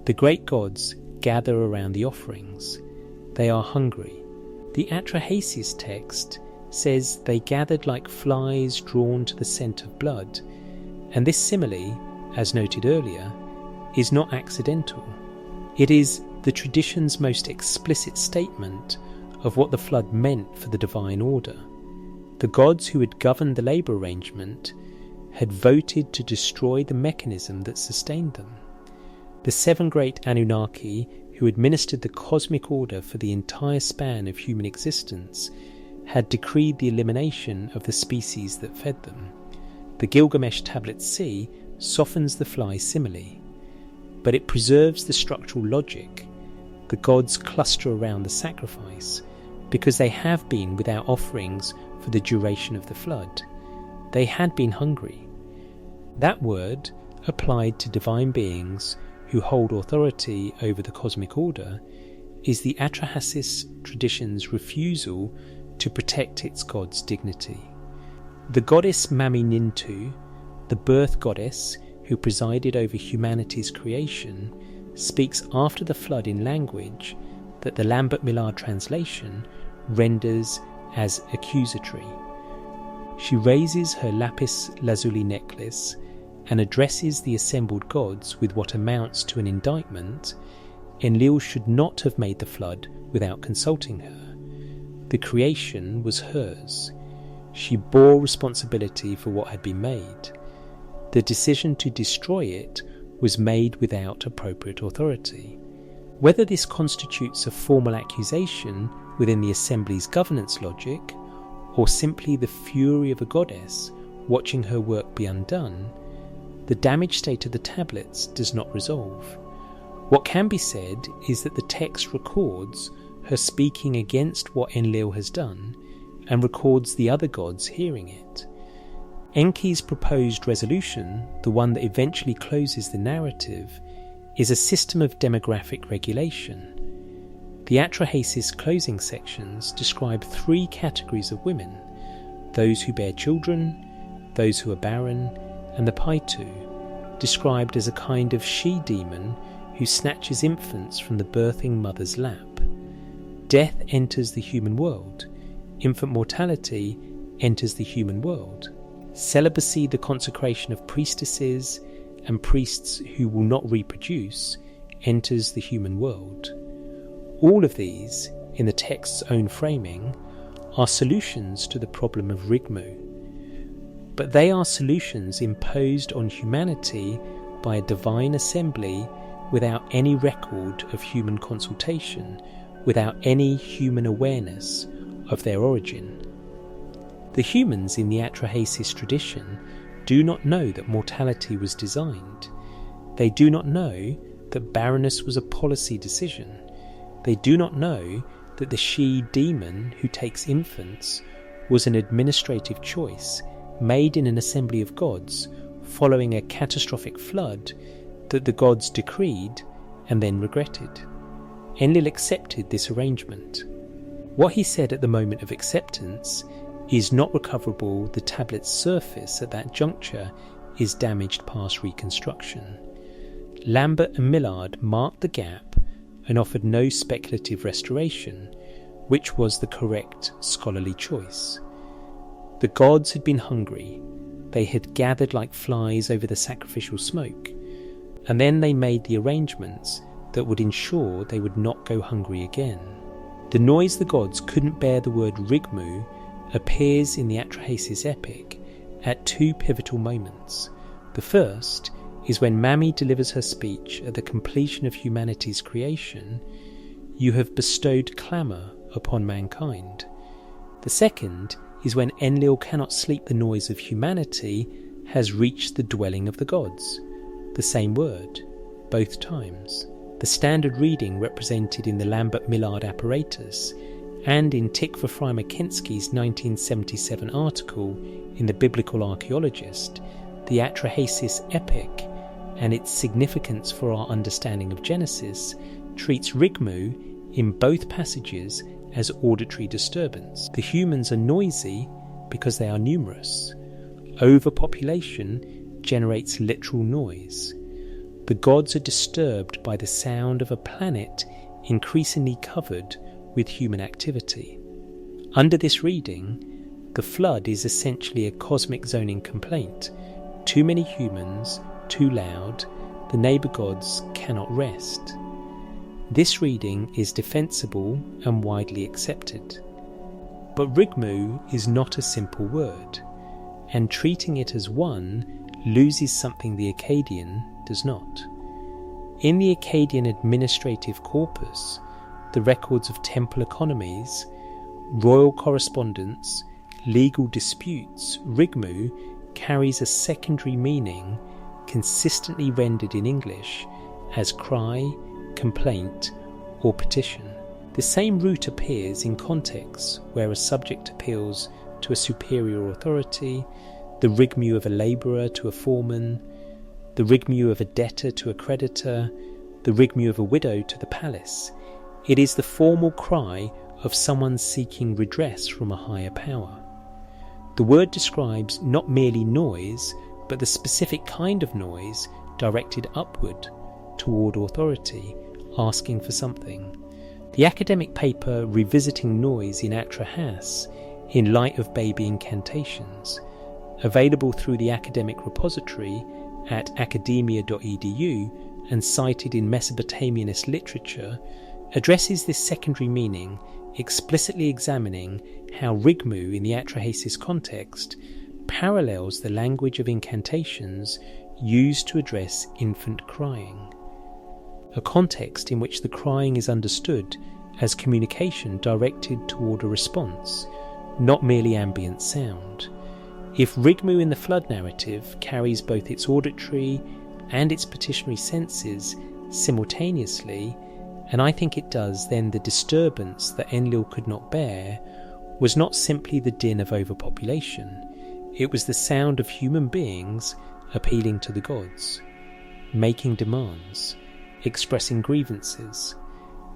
the great gods gather around the offerings. They are hungry. The Atrahasis text says they gathered like flies drawn to the scent of blood, and this simile, as noted earlier, is not accidental. It is the tradition's most explicit statement of what the flood meant for the divine order. The gods who had governed the labour arrangement had voted to destroy the mechanism that sustained them. The 7 great Anunnaki who administered the cosmic order for the entire span of human existence had decreed the elimination of the species that fed them. The Gilgamesh Tablet C softens the fly simile, but it preserves the structural logic. The gods cluster around the sacrifice because they have been without offerings for the duration of the flood. They had been hungry. That word, applied to divine beings who hold authority over the cosmic order, is the Atrahasis tradition's refusal to protect its god's dignity. The goddess Mami Nintu, the birth goddess who presided over humanity's creation, speaks after the flood in language that the Lambert Millard translation renders as accusatory. She raises her lapis lazuli necklace and addresses the assembled gods with what amounts to an indictment. Enlil should not have made the flood without consulting her. The creation was hers. She bore responsibility for what had been made. The decision to destroy it was made without appropriate authority. Whether this constitutes a formal accusation within the assembly's governance logic, or simply the fury of a goddess watching her work be undone, the damaged state of the tablets does not resolve. What can be said is that the text records her speaking against what Enlil has done, and records the other gods hearing it. Enki's proposed resolution, the one that eventually closes the narrative, is a system of demographic regulation. The Atrahasis closing sections describe 3 categories of women: those who bear children, those who are barren, and the Paitu, described as a kind of she-demon who snatches infants from the birthing mother's lap. Death enters the human world. Infant mortality enters the human world. Celibacy, the consecration of priestesses and priests who will not reproduce, enters the human world. All of these, in the text's own framing, are solutions to the problem of Rigmu. But they are solutions imposed on humanity by a divine assembly without any record of human consultation, without any human awareness of their origin. The humans in the Atrahasis tradition do not know that mortality was designed. They do not know that barrenness was a policy decision. They do not know that the she-demon who takes infants was an administrative choice made in an assembly of gods following a catastrophic flood that the gods decreed and then regretted. Enlil accepted this arrangement. What he said at the moment of acceptance is not recoverable. The tablet's surface at that juncture is damaged past reconstruction. Lambert and Millard marked the gap and offered no speculative restoration, which was the correct scholarly choice. The gods had been hungry. They had gathered like flies over the sacrificial smoke, and then they made the arrangements that would ensure they would not go hungry again. The noise the gods couldn't bear the word Rigmu appears in the Atrahasis epic at 2 pivotal moments. The first is when Mami delivers her speech at the completion of humanity's creation: "You have bestowed clamour upon mankind." The second is when Enlil cannot sleep the noise of humanity has reached the dwelling of the gods. The same word, both times. The standard reading represented in the Lambert-Millard apparatus and in Tikva Frymer-Kensky's 1977 article in the Biblical Archaeologist, the Atrahasis epic and its significance for our understanding of Genesis treats Rigmu in both passages as auditory disturbance. The humans are noisy because they are numerous. Overpopulation generates literal noise. The gods are disturbed by the sound of a planet increasingly covered with human activity. Under this reading, the flood is essentially a cosmic zoning complaint. Too many humans, too loud, the neighbour gods cannot rest. This reading is defensible and widely accepted. But Rigmu is not a simple word, and treating it as one loses something the Akkadian does not. In the Akkadian administrative corpus, the records of temple economies, royal correspondence, legal disputes, Rigmu carries a secondary meaning consistently rendered in English as cry, complaint, or petition. The same root appears in contexts where a subject appeals to a superior authority, the Rigmu of a labourer to a foreman, the Rigmu of a debtor to a creditor, the Rigmu of a widow to the palace. It is the formal cry of someone seeking redress from a higher power. The word describes not merely noise, but the specific kind of noise directed upward toward authority, asking for something. The academic paper Revisiting Noise in Atrahas in Light of Baby Incantations, available through the academic repository at academia.edu and cited in Mesopotamianist literature, addresses this secondary meaning, explicitly examining how Rigmu in the Atrahasis context parallels the language of incantations used to address infant crying, a context in which the crying is understood as communication directed toward a response, not merely ambient sound. If Rigmu in the flood narrative carries both its auditory and its petitionary senses simultaneously, and I think it does, then the disturbance that Enlil could not bear was not simply the din of overpopulation. It was the sound of human beings appealing to the gods, making demands, expressing grievances,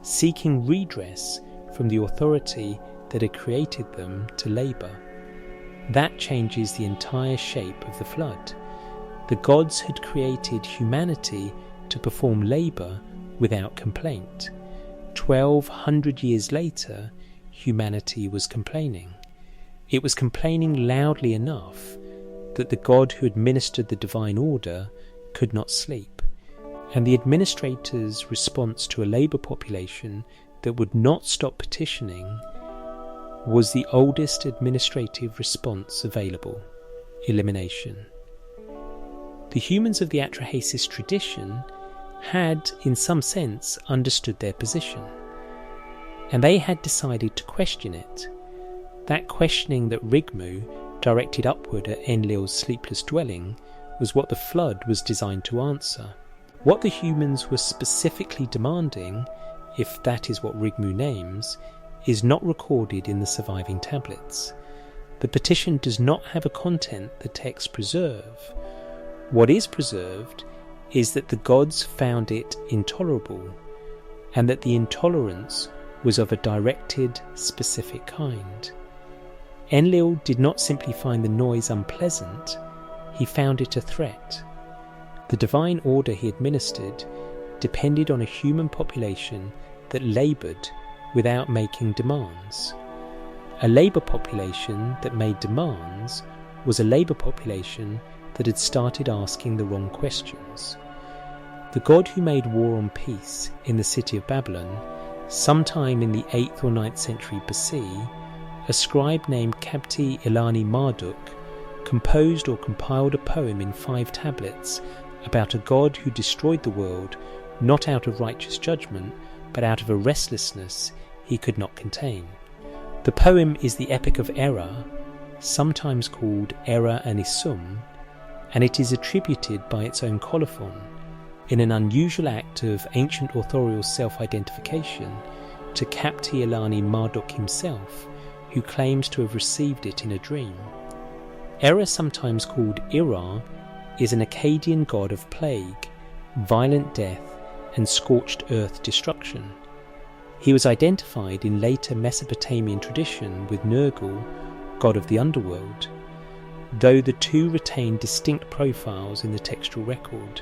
seeking redress from the authority that had created them to labour. That changes the entire shape of the flood. The gods had created humanity to perform labour without complaint. 1200 years later, humanity was complaining. It was complaining loudly enough that the god who administered the divine order could not sleep, and the administrator's response to a labour population that would not stop petitioning was the oldest administrative response available: elimination. The humans of the Atrahasis tradition had, in some sense, understood their position, and they had decided to question it. That questioning that Rigmu directed upward at Enlil's sleepless dwelling was what the flood was designed to answer. What the humans were specifically demanding, if that is what Rigmu names, is not recorded in the surviving tablets. The petition does not have a content the texts preserve. What is preserved is that the gods found it intolerable, and that the intolerance was of a directed, specific kind. Enlil did not simply find the noise unpleasant, he found it a threat. The divine order he administered depended on a human population that laboured without making demands. A labour population that made demands was a labour population that had started asking the wrong questions. The god who made war on peace in the city of Babylon, sometime in the 8th or 9th century BC, a scribe named Kabti Ilani Marduk composed or compiled a poem in 5 tablets about a god who destroyed the world not out of righteous judgment, but out of a restlessness he could not contain. The poem is the Epic of Erra, sometimes called Erra Anisum, and it is attributed by its own colophon, in an unusual act of ancient authorial self-identification to Kapti-Ilani Marduk himself, who claims to have received it in a dream. Era, sometimes called Ira, is an Akkadian god of plague, violent death, and scorched earth destruction. He was identified in later Mesopotamian tradition with Nergal, god of the underworld, though the two retain distinct profiles in the textual record.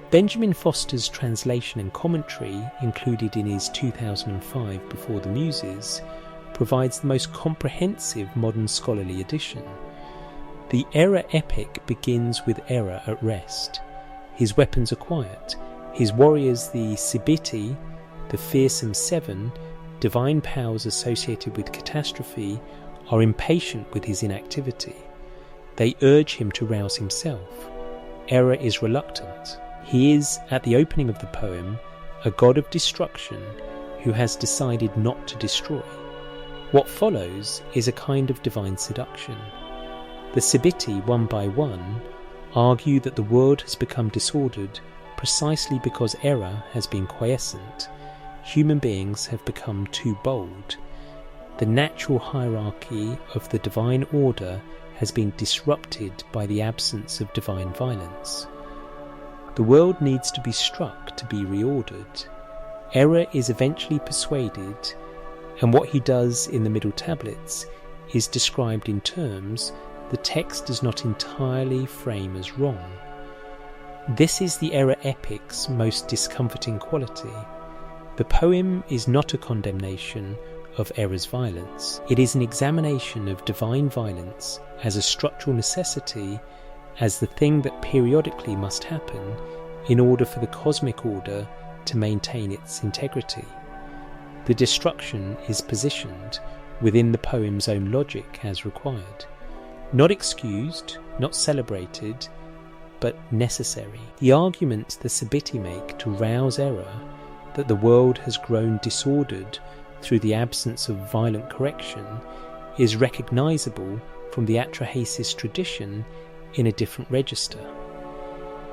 Benjamin Foster's translation and commentary, included in his 2005 Before the Muses, provides the most comprehensive modern scholarly edition. The Era epic begins with Era at rest. His weapons are quiet. His warriors, the Sibiti, the fearsome seven, divine powers associated with catastrophe, are impatient with his inactivity. They urge him to rouse himself. Era is reluctant. He is, at the opening of the poem, a god of destruction who has decided not to destroy. What follows is a kind of divine seduction. The Sibiti, one by one, argue that the world has become disordered precisely because Era has been quiescent. Human beings have become too bold. The natural hierarchy of the divine order has been disrupted by the absence of divine violence. The world needs to be struck to be reordered. Era is eventually persuaded, and what he does in the middle tablets is described in terms the text does not entirely frame as wrong. This is the Era epic's most discomforting quality. The poem is not a condemnation of Era's violence. It is an examination of divine violence as a structural necessity, as the thing that periodically must happen in order for the cosmic order to maintain its integrity. The destruction is positioned within the poem's own logic as required. Not excused, not celebrated, but necessary. The argument the Sibiti make to rouse Era, that the world has grown disordered through the absence of violent correction, is recognisable from the Atrahasis tradition in a different register.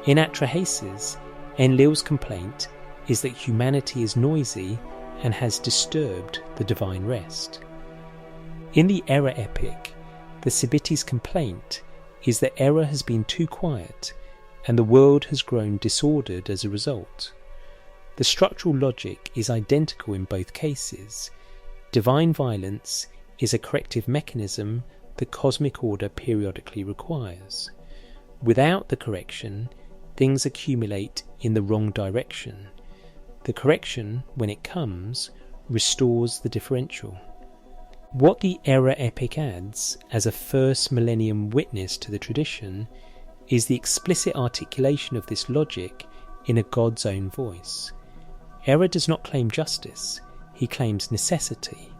In Atrahasis, Enlil's complaint is that humanity is noisy and has disturbed the divine rest. In the Era epic, the Sibiti's complaint is that Era has been too quiet and the world has grown disordered as a result. The structural logic is identical in both cases. Divine violence is a corrective mechanism the cosmic order periodically requires. Without the correction, things accumulate in the wrong direction. The correction, when it comes, restores the differential. What the Era epic adds as a first millennium witness to the tradition is the explicit articulation of this logic in a god's own voice. Era does not claim justice, he claims necessity.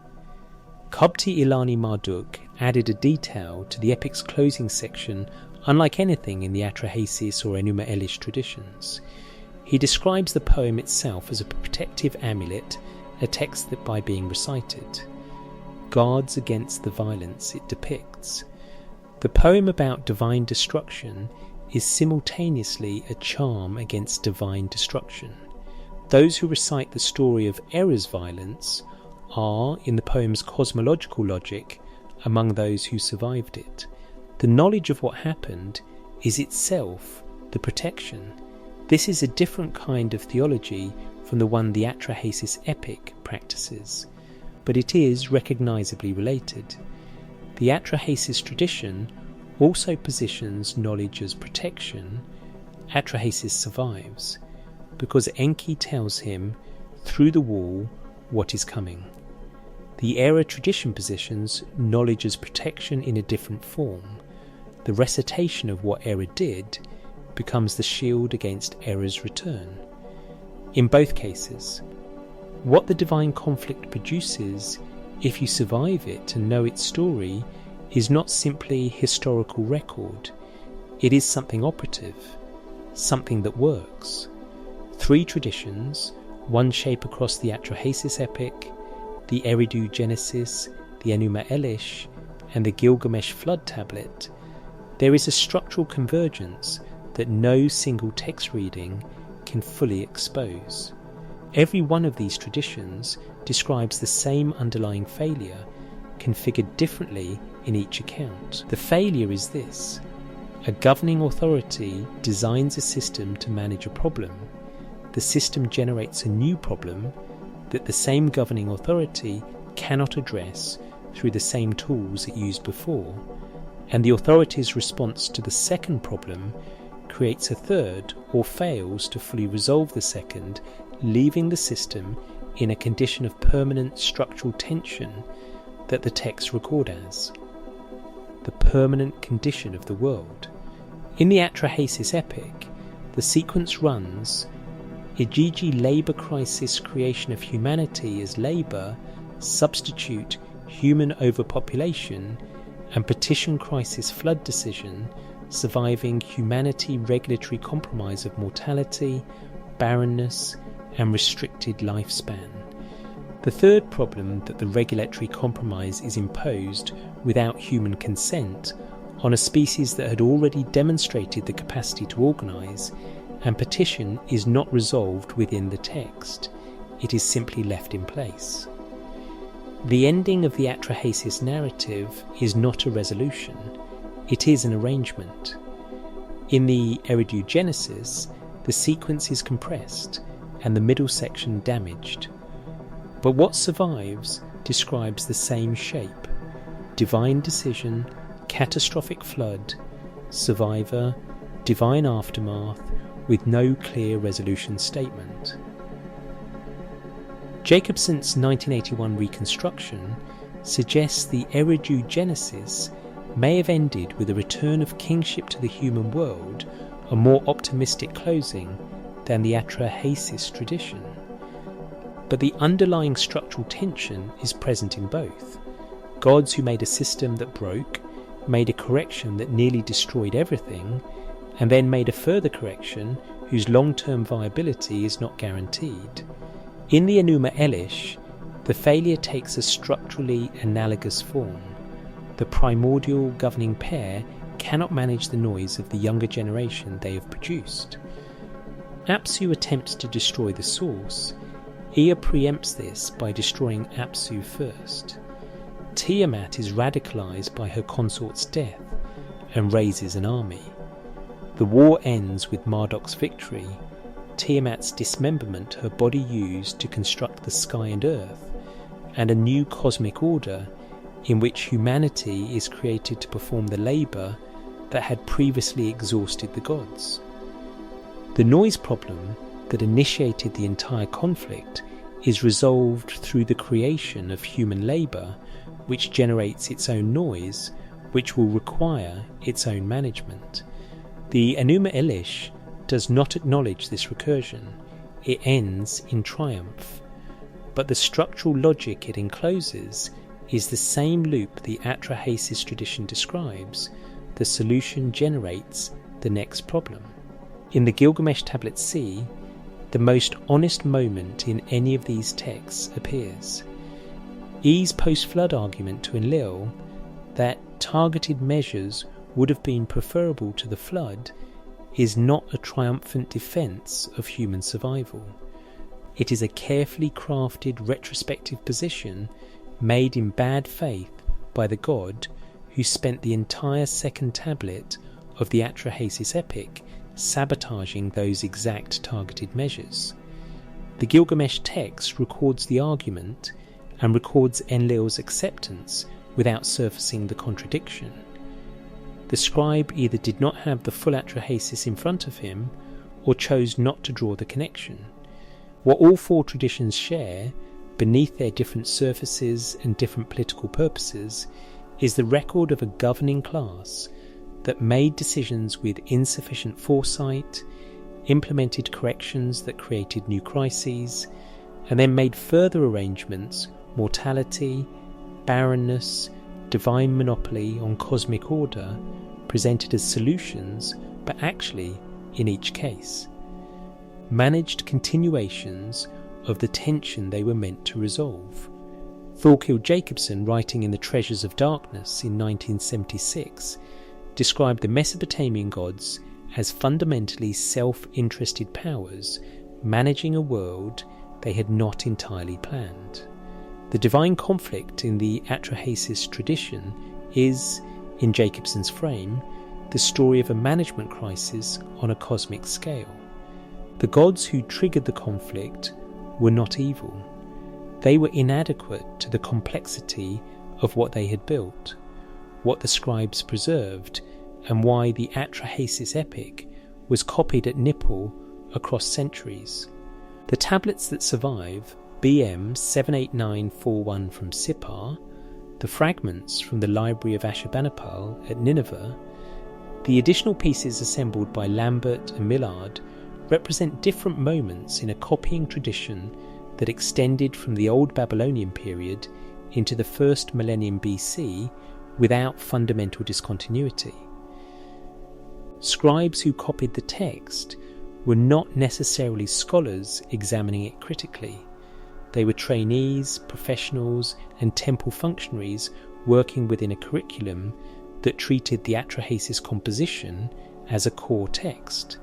Kapti-Ilani Marduk added a detail to the epic's closing section unlike anything in the Atrahasis or Enuma Elish traditions. He describes the poem itself as a protective amulet, a text that by being recited guards against the violence it depicts. The poem about divine destruction is simultaneously a charm against divine destruction. Those who recite the story of Era's violence are, in the poem's cosmological logic, among those who survived it. The knowledge of what happened is itself the protection. This is a different kind of theology from the one the Atrahasis epic practices, but it is recognisably related. The Atrahasis tradition also positions knowledge as protection. Atrahasis survives because Enki tells him through the wall what is coming. The Era tradition positions knowledge as protection in a different form. The recitation of what Era did becomes the shield against Era's return. In both cases, what the divine conflict produces, if you survive it and know its story, is not simply historical record. It is something operative, something that works. Three traditions, one shape across the Atrahasis epic, the Eridu Genesis, the Enuma Elish, and the Gilgamesh Flood tablet. There is a structural convergence that no single text reading can fully expose. Every one of these traditions describes the same underlying failure, configured differently in each account. The failure is this: a governing authority designs a system to manage a problem. The system generates a new problem that the same governing authority cannot address through the same tools it used before, and the authority's response to the second problem creates a third or fails to fully resolve the second, leaving the system in a condition of permanent structural tension that the texts record as the permanent condition of the world. In the Atrahasis epic, the sequence runs: Igigi labour crisis creation of humanity as labour, substitute human overpopulation, and petition crisis flood decision, surviving humanity regulatory compromise of mortality, barrenness, and restricted lifespan. The third problem, that the regulatory compromise is imposed without human consent on a species that had already demonstrated the capacity to organise, and petition is not resolved within the text. It is simply left in place. The ending of the Atrahasis narrative is not a resolution, it is an arrangement. In the Eridu Genesis, the sequence is compressed and the middle section damaged. But what survives describes the same shape: divine decision, catastrophic flood, survivor, divine aftermath, with no clear resolution statement. Jacobson's 1981 reconstruction suggests the Eridu Genesis may have ended with a return of kingship to the human world, a more optimistic closing than the Atrahasis tradition. But the underlying structural tension is present in both. Gods who made a system that broke, made a correction that nearly destroyed everything, and then made a further correction whose long-term viability is not guaranteed. In the Enuma Elish, the failure takes a structurally analogous form. The primordial governing pair cannot manage the noise of the younger generation they have produced. Apsu attempts to destroy the source. Ea preempts this by destroying Apsu first. Tiamat is radicalized by her consort's death and raises an army. The war ends with Marduk's victory, Tiamat's dismemberment, her body used to construct the sky and earth, and a new cosmic order in which humanity is created to perform the labour that had previously exhausted the gods. The noise problem that initiated the entire conflict is resolved through the creation of human labour, which generates its own noise, which will require its own management. The Enuma Elish does not acknowledge this recursion. It ends in triumph. But the structural logic it encloses is the same loop the Atrahasis tradition describes. The solution generates the next problem. In the Gilgamesh Tablet C, the most honest moment in any of these texts appears. E's post-flood argument to Enlil that targeted measures would have been preferable to the flood is not a triumphant defence of human survival. It is a carefully crafted retrospective position made in bad faith by the god who spent the entire second tablet of the Atrahasis epic sabotaging those exact targeted measures. The Gilgamesh text records the argument and records Enlil's acceptance without surfacing the contradiction. The scribe either did not have the full Atrahasis in front of him or chose not to draw the connection. What all four traditions share, beneath their different surfaces and different political purposes, is the record of a governing class that made decisions with insufficient foresight, implemented corrections that created new crises, and then made further arrangements, mortality, barrenness, divine monopoly on cosmic order, presented as solutions, but actually, in each case, managed continuations of the tension they were meant to resolve. Thorkild Jacobson, writing in The Treasures of Darkness in 1976, described the Mesopotamian gods as fundamentally self-interested powers managing a world they had not entirely planned. The divine conflict in the Atrahasis tradition is, in Jacobson's frame, the story of a management crisis on a cosmic scale. The gods who triggered the conflict were not evil. They were inadequate to the complexity of what they had built, what the scribes preserved, and why the Atrahasis epic was copied at Nippur across centuries. The tablets that survive, BM 78941 from Sippar, the fragments from the Library of Ashurbanipal at Nineveh, the additional pieces assembled by Lambert and Millard represent different moments in a copying tradition that extended from the Old Babylonian period into the first millennium BC without fundamental discontinuity. Scribes who copied the text were not necessarily scholars examining it critically. They were trainees, professionals, and temple functionaries working within a curriculum that treated the Atrahasis composition as a core text.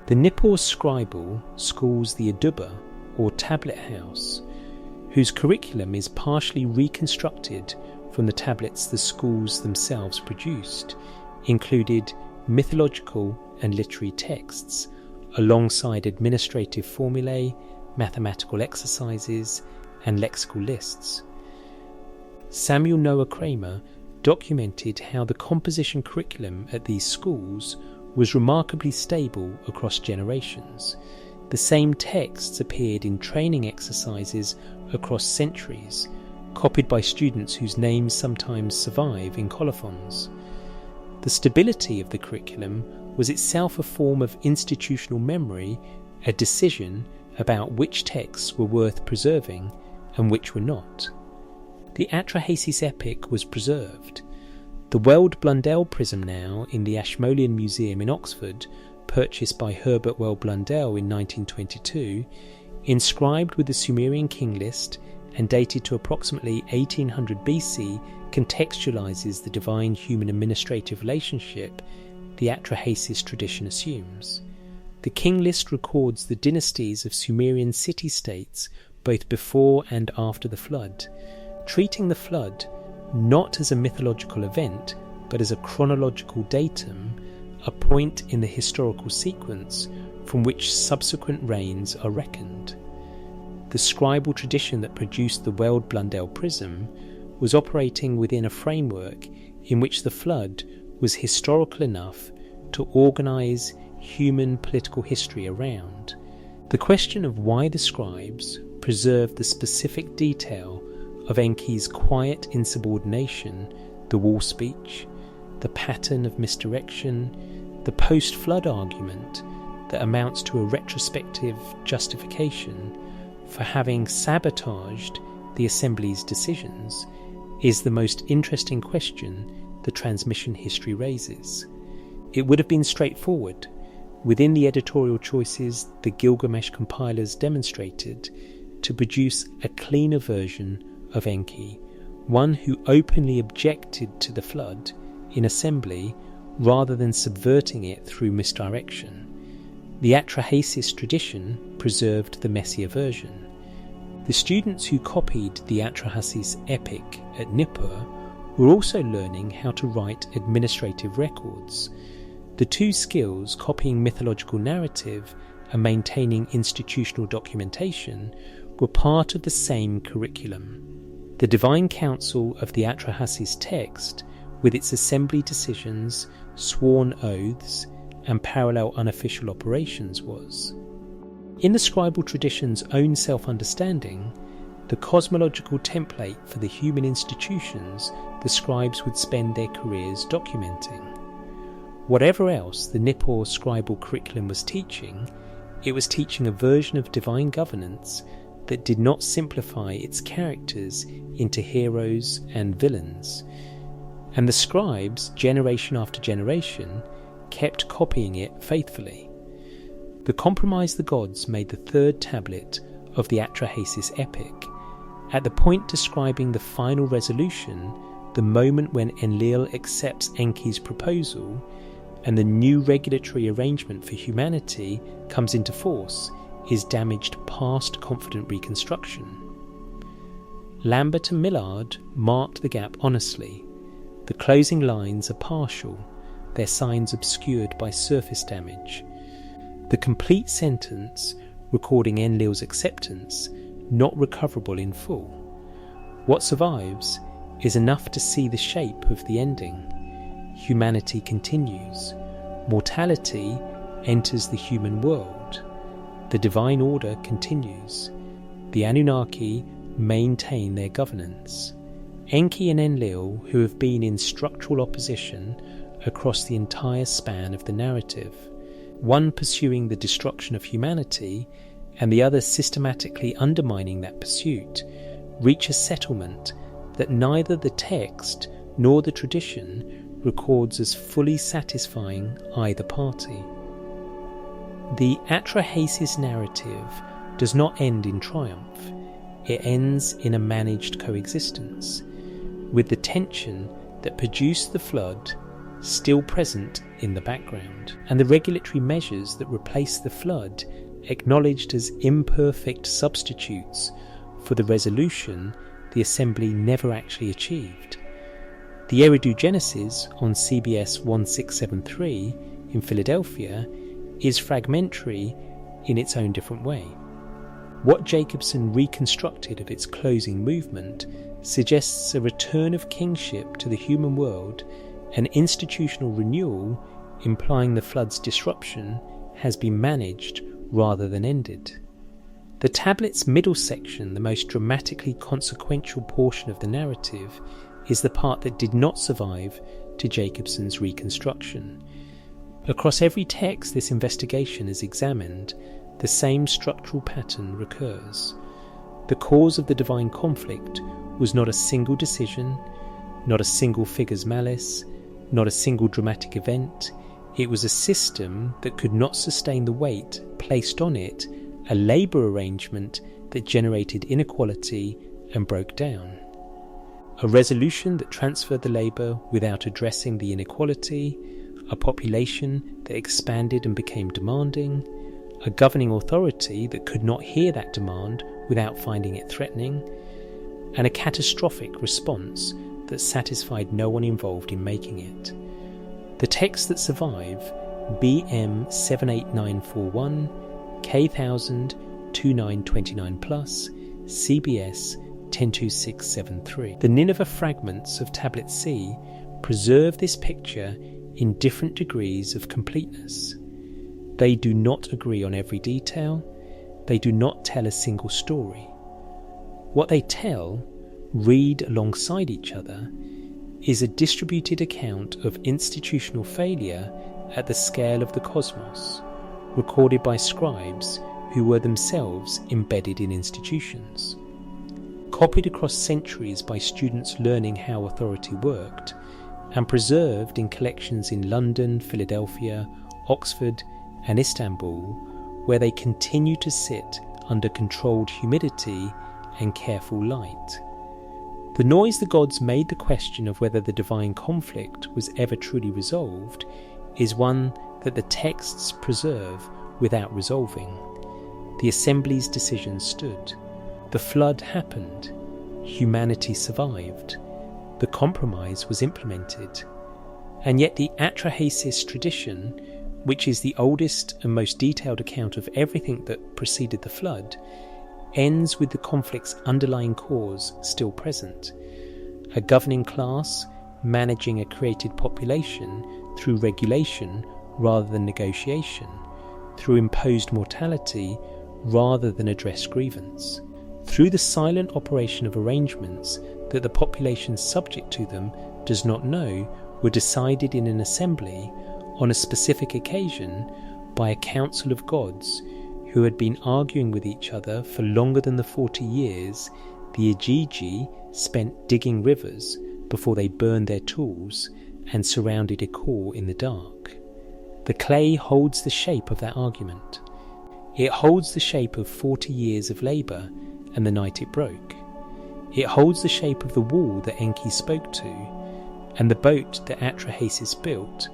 The Nippur scribal schools the Aduba, or tablet house, whose curriculum is partially reconstructed from the tablets the schools themselves produced, included mythological and literary texts, alongside administrative formulae, mathematical exercises, and lexical lists. Samuel Noah Kramer documented how the composition curriculum at these schools was remarkably stable across generations. The same texts appeared in training exercises across centuries, copied by students whose names sometimes survive in colophons. The stability of the curriculum was itself a form of institutional memory, a decision about which texts were worth preserving and which were not. The Atrahasis epic was preserved. The Weld Blundell prism now in the Ashmolean Museum in Oxford, purchased by Herbert Weld Blundell in 1922, inscribed with the Sumerian king list and dated to approximately 1800 BC, contextualizes the divine-human administrative relationship the Atrahasis tradition assumes. The king list records the dynasties of Sumerian city-states both before and after the flood, treating the flood not as a mythological event but as a chronological datum, a point in the historical sequence from which subsequent reigns are reckoned. The scribal tradition that produced the Weld Blundell prism was operating within a framework in which the flood was historical enough to organise human political history around. The question of why the scribes preserved the specific detail of Enki's quiet insubordination, the wall speech, the pattern of misdirection, the post-flood argument that amounts to a retrospective justification for having sabotaged the Assembly's decisions, is the most interesting question the transmission history raises. It would have been straightforward. Within the editorial choices the Gilgamesh compilers demonstrated, to produce a cleaner version of Enki, one who openly objected to the flood in assembly rather than subverting it through misdirection. The Atrahasis tradition preserved the messier version. The students who copied the Atrahasis epic at Nippur were also learning how to write administrative records. The two skills, copying mythological narrative and maintaining institutional documentation, were part of the same curriculum. The divine council of the Atrahasis text, with its assembly decisions, sworn oaths, and parallel unofficial operations, was, in the scribal tradition's own self-understanding, the cosmological template for the human institutions the scribes would spend their careers documenting. Whatever else the Nippur scribal curriculum was teaching, it was teaching a version of divine governance that did not simplify its characters into heroes and villains. And the scribes, generation after generation, kept copying it faithfully. The Compromise the Gods made the third tablet of the Atrahasis epic. At the point describing the final resolution, the moment when Enlil accepts Enki's proposal, and the new regulatory arrangement for humanity comes into force, is damaged past confident reconstruction. Lambert and Millard marked the gap honestly. The closing lines are partial, their signs obscured by surface damage. The complete sentence, recording Enlil's acceptance, not recoverable in full. What survives is enough to see the shape of the ending. Humanity continues. Mortality enters the human world. The divine order continues. The Anunnaki maintain their governance. Enki and Enlil, who have been in structural opposition across the entire span of the narrative, one pursuing the destruction of humanity and the other systematically undermining that pursuit, reach a settlement that neither the text nor the tradition records as fully satisfying either party. The Atrahasis narrative does not end in triumph. It ends in a managed coexistence, with the tension that produced the flood still present in the background, and the regulatory measures that replace the flood acknowledged as imperfect substitutes for the resolution the assembly never actually achieved. The Eridu Genesis on CBS 1673 in Philadelphia is fragmentary in its own different way. What Jacobson reconstructed of its closing movement suggests a return of kingship to the human world, an institutional renewal implying the flood's disruption has been managed rather than ended. The tablet's middle section, the most dramatically consequential portion of the narrative, is the part that did not survive to Jacobson's reconstruction. Across every text this investigation is examined, the same structural pattern recurs. The cause of the divine conflict was not a single decision, not a single figure's malice, not a single dramatic event. It was a system that could not sustain the weight placed on it, a labour arrangement that generated inequality and broke down. A resolution that transferred the labour without addressing the inequality, a population that expanded and became demanding, a governing authority that could not hear that demand without finding it threatening, and a catastrophic response that satisfied no one involved in making it. The texts that survive, BM 78941, K1000 2929 plus, CBS 102673. The Nineveh fragments of Tablet C preserve this picture in different degrees of completeness. They do not agree on every detail. They do not tell a single story. What they tell, read alongside each other, is a distributed account of institutional failure at the scale of the cosmos, recorded by scribes who were themselves embedded in institutions. Copied across centuries by students learning how authority worked, and preserved in collections in London, Philadelphia, Oxford, and Istanbul, where they continue to sit under controlled humidity and careful light. The noise the gods made the question of whether the divine conflict was ever truly resolved is one that the texts preserve without resolving. The assembly's decision stood. The flood happened. Humanity survived. The compromise was implemented. And yet the Atrahasis tradition, which is the oldest and most detailed account of everything that preceded the flood, ends with the conflict's underlying cause still present. A governing class managing a created population through regulation rather than negotiation, through imposed mortality rather than addressed grievance, through the silent operation of arrangements that the population subject to them does not know were decided in an assembly on a specific occasion by a council of gods who had been arguing with each other for longer than the 40 years the Igigi spent digging rivers before they burned their tools and surrounded Ikor in the dark. The clay holds the shape of that argument. It holds the shape of 40 years of labour and the night it broke. It holds the shape of the wall that Enki spoke to, and the boat that Atrahasis built,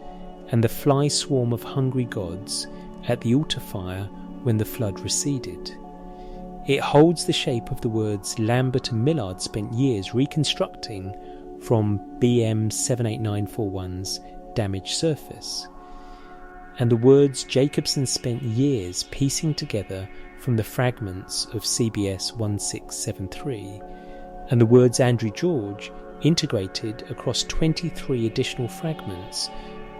and the fly swarm of hungry gods at the altar fire when the flood receded. It holds the shape of the words Lambert and Millard spent years reconstructing from BM 78941's damaged surface, and the words Jacobson spent years piecing together from the fragments of CBS 1673, and the words Andrew George integrated across 23 additional fragments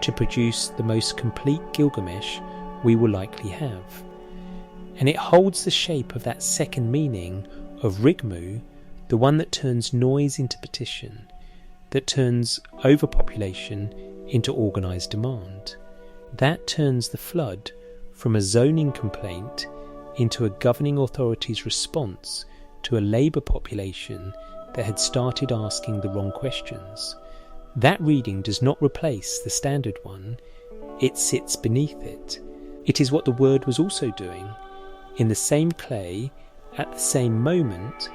to produce the most complete Gilgamesh we will likely have. And it holds the shape of that second meaning of Rigmu, the one that turns noise into petition, that turns overpopulation into organised demand. That turns the flood from a zoning complaint into a governing authority's response to a labour population that had started asking the wrong questions. That reading does not replace the standard one, it sits beneath it. It is what the word was also doing, in the same clay, at the same moment,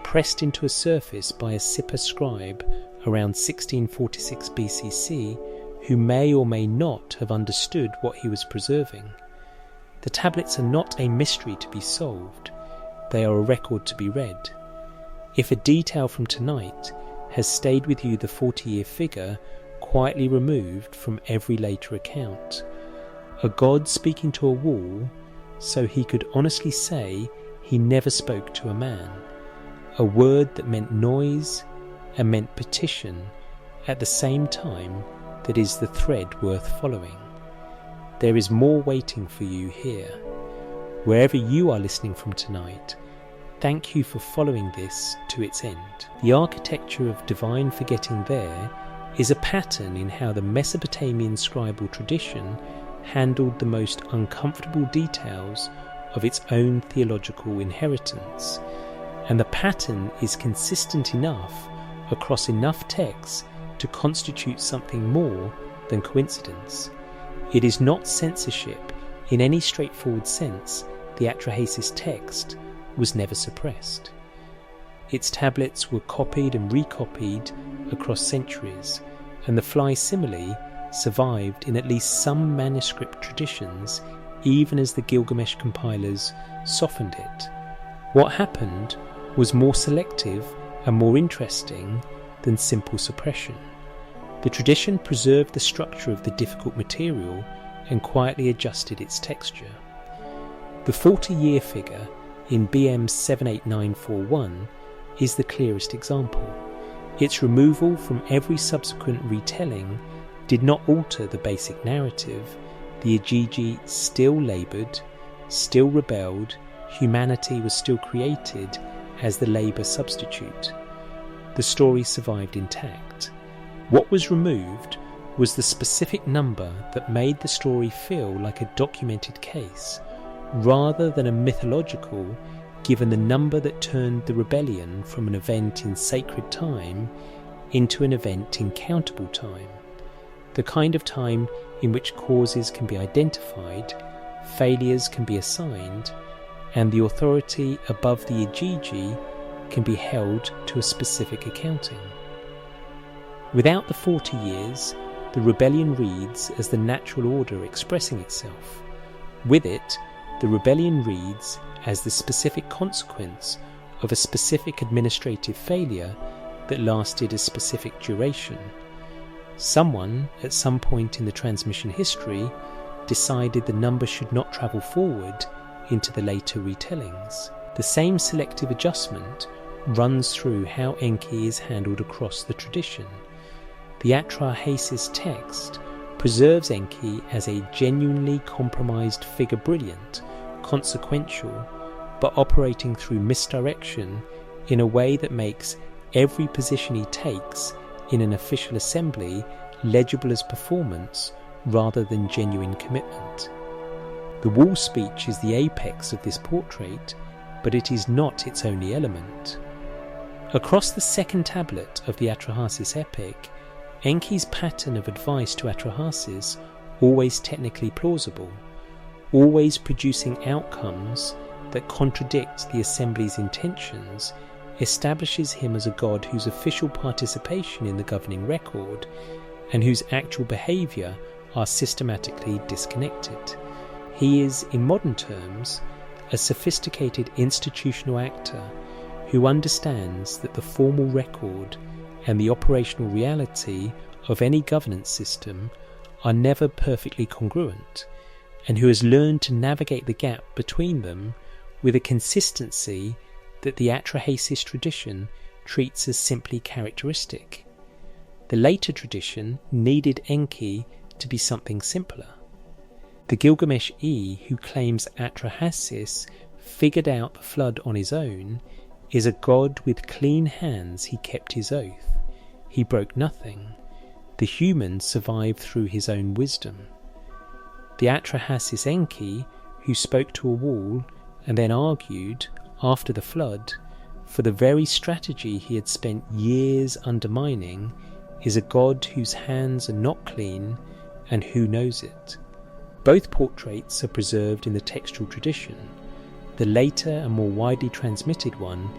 pressed into a surface by a Sippar scribe around 1646 BCC, who may or may not have understood what he was preserving. The tablets are not a mystery to be solved, they are a record to be read. If a detail from tonight has stayed with you the 40-year figure quietly removed from every later account, a god speaking to a wall so he could honestly say he never spoke to a man, a word that meant noise and meant petition at the same time, that is the thread worth following. There is more waiting for you here. Wherever you are listening from tonight, thank you for following this to its end. The architecture of divine forgetting there is a pattern in how the Mesopotamian scribal tradition handled the most uncomfortable details of its own theological inheritance, and the pattern is consistent enough across enough texts to constitute something more than coincidence. It is not censorship in any straightforward sense. The Atrahasis text was never suppressed. Its tablets were copied and recopied across centuries, and the fly simile survived in at least some manuscript traditions, even as the Gilgamesh compilers softened it. What happened was more selective and more interesting than simple suppression. The tradition preserved the structure of the difficult material and quietly adjusted its texture. The 40-year figure in BM 78941 is the clearest example. Its removal from every subsequent retelling did not alter the basic narrative. The Igigi still laboured, still rebelled, humanity was still created as the labour substitute. The story survived intact. What was removed was the specific number that made the story feel like a documented case, rather than a mythological, given the number that turned the rebellion from an event in sacred time into an event in countable time, the kind of time in which causes can be identified, failures can be assigned, and the authority above the Igigi can be held to a specific accounting. Without the 40 years, the rebellion reads as the natural order expressing itself. With it, the rebellion reads as the specific consequence of a specific administrative failure that lasted a specific duration. Someone, at some point in the transmission history, decided the number should not travel forward into the later retellings. The same selective adjustment runs through how Enki is handled across the tradition. The Atrahasis text preserves Enki as a genuinely compromised figure, brilliant, consequential, but operating through misdirection in a way that makes every position he takes in an official assembly legible as performance rather than genuine commitment. The wall speech is the apex of this portrait, but it is not its only element. Across the second tablet of the Atrahasis epic, Enki's pattern of advice to Atrahasis, always technically plausible, always producing outcomes that contradict the assembly's intentions, establishes him as a god whose official participation in the governing record and whose actual behaviour are systematically disconnected. He is, in modern terms, a sophisticated institutional actor who understands that the formal record and the operational reality of any governance system are never perfectly congruent, and who has learned to navigate the gap between them with a consistency that the Atrahasis tradition treats as simply characteristic. The later tradition needed Enki to be something simpler. The Gilgamesh-E who claims Atrahasis figured out the flood on his own is a god with clean hands. He kept his oath. He broke nothing. The human survived through his own wisdom. The Atrahasis Enki, who spoke to a wall and then argued, after the flood, for the very strategy he had spent years undermining, is a god whose hands are not clean and who knows it. Both portraits are preserved in the textual tradition. The later and more widely transmitted one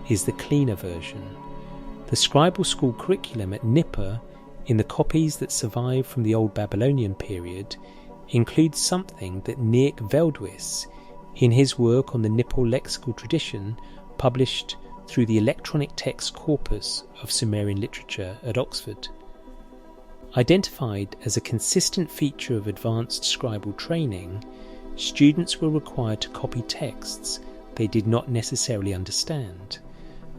is the cleaner version. The scribal school curriculum at Nippur, in the copies that survive from the Old Babylonian period, includes something that Niek Veldhuis, in his work on the Nippur lexical tradition, published through the electronic text corpus of Sumerian literature at Oxford. Identified as a consistent feature of advanced scribal training, students were required to copy texts they did not necessarily understand.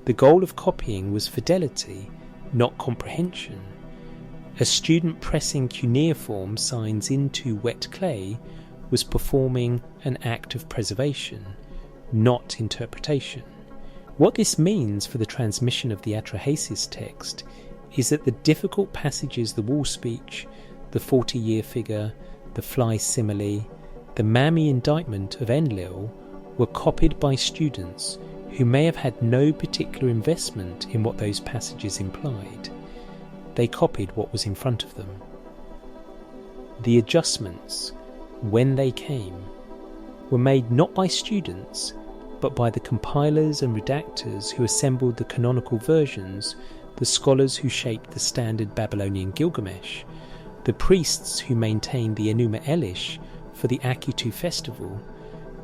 The goal of copying was fidelity, not comprehension. A student pressing cuneiform signs into wet clay was performing an act of preservation, not interpretation. What this means for the transmission of the Atrahasis text is that the difficult passages, the wall speech, the 40-year figure, the fly simile, the mammy indictment of Enlil were copied by students who may have had no particular investment in what those passages implied. They copied what was in front of them. The adjustments, when they came, were made not by students, but by the compilers and redactors who assembled the canonical versions, the scholars who shaped the standard Babylonian Gilgamesh, the priests who maintained the Enuma Elish for the Akitu festival,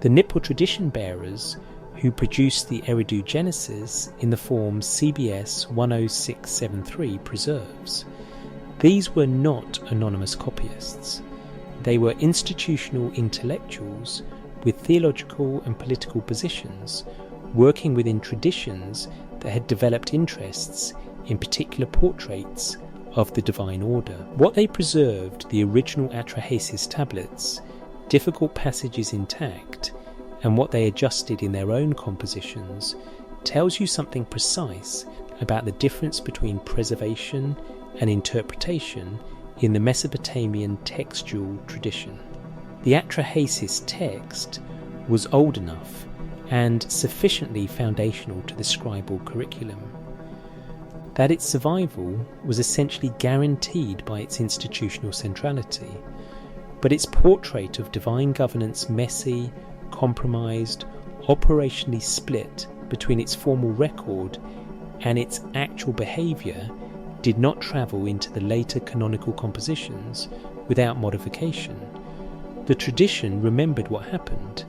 the Nippur tradition bearers who produced the Eridu Genesis in the form CBS 10673 preserves. These were not anonymous copyists. They were institutional intellectuals with theological and political positions, working within traditions that had developed interests in particular portraits of the divine order. What they preserved, the original Atrahasis tablets, difficult passages intact, and what they adjusted in their own compositions, tells you something precise about the difference between preservation and interpretation in the Mesopotamian textual tradition. The Atrahasis text was old enough and sufficiently foundational to the scribal curriculum that its survival was essentially guaranteed by its institutional centrality, but its portrait of divine governance messy, compromised, operationally split between its formal record and its actual behaviour did not travel into the later canonical compositions without modification. The tradition remembered what happened.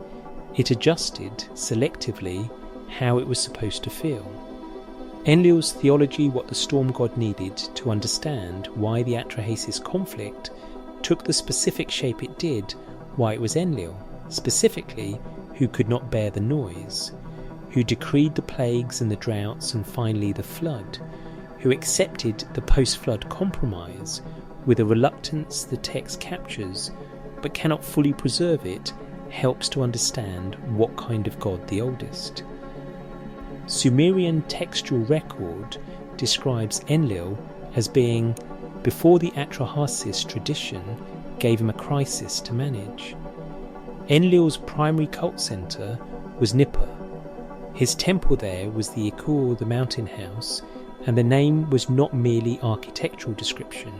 It adjusted, selectively, how it was supposed to feel. Enlil's theology, what the storm god needed to understand why the Atrahasis conflict took the specific shape it did, why it was Enlil, specifically, who could not bear the noise, who decreed the plagues and the droughts and finally the flood, who accepted the post-flood compromise with a reluctance the text captures but cannot fully preserve it, helps to understand what kind of god the oldest. Sumerian textual record describes Enlil as being before the Atrahasis tradition gave him a crisis to manage. Enlil's primary cult centre was Nippur. His temple there was the Ikur, the mountain house, and the name was not merely architectural description.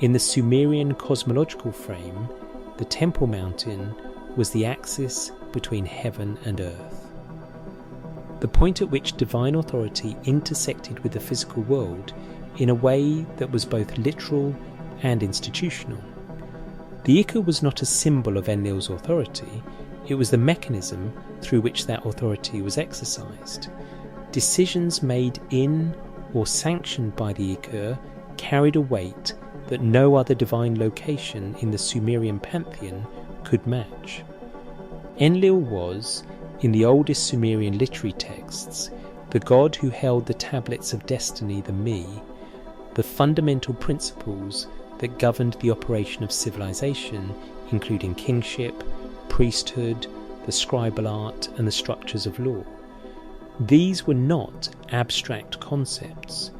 In the Sumerian cosmological frame, the temple mountain was the axis between heaven and earth. The point at which divine authority intersected with the physical world in a way that was both literal and institutional. The Iker was not a symbol of Enlil's authority, it was the mechanism through which that authority was exercised. Decisions made in or sanctioned by the Iker carried a weight that no other divine location in the Sumerian pantheon could match. Enlil was, in the oldest Sumerian literary texts, the god who held the tablets of destiny, the Me, the fundamental principles that governed the operation of civilization, including kingship, priesthood, the scribal art, and the structures of law. These were not abstract concepts.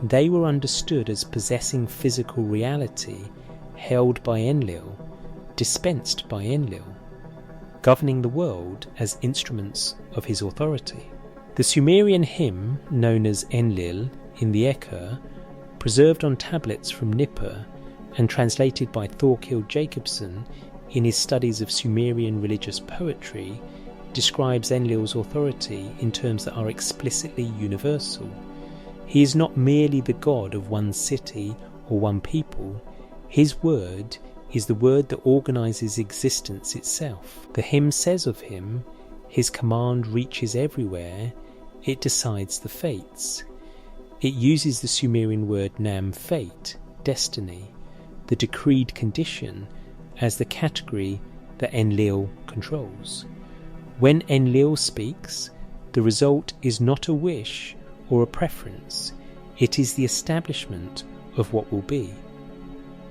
They were understood as possessing physical reality, held by Enlil, dispensed by Enlil, governing the world as instruments of his authority. The Sumerian hymn, known as Enlil in the Iker, preserved on tablets from Nippur and translated by Thorkild Jacobson in his studies of Sumerian religious poetry, describes Enlil's authority in terms that are explicitly universal. He is not merely the god of one city or one people. His word is the word that organises existence itself. The hymn says of him, his command reaches everywhere, it decides the fates. It uses the Sumerian word nam, fate, destiny, the decreed condition, as the category that Enlil controls. When Enlil speaks, the result is not a wish or a preference, it is the establishment of what will be.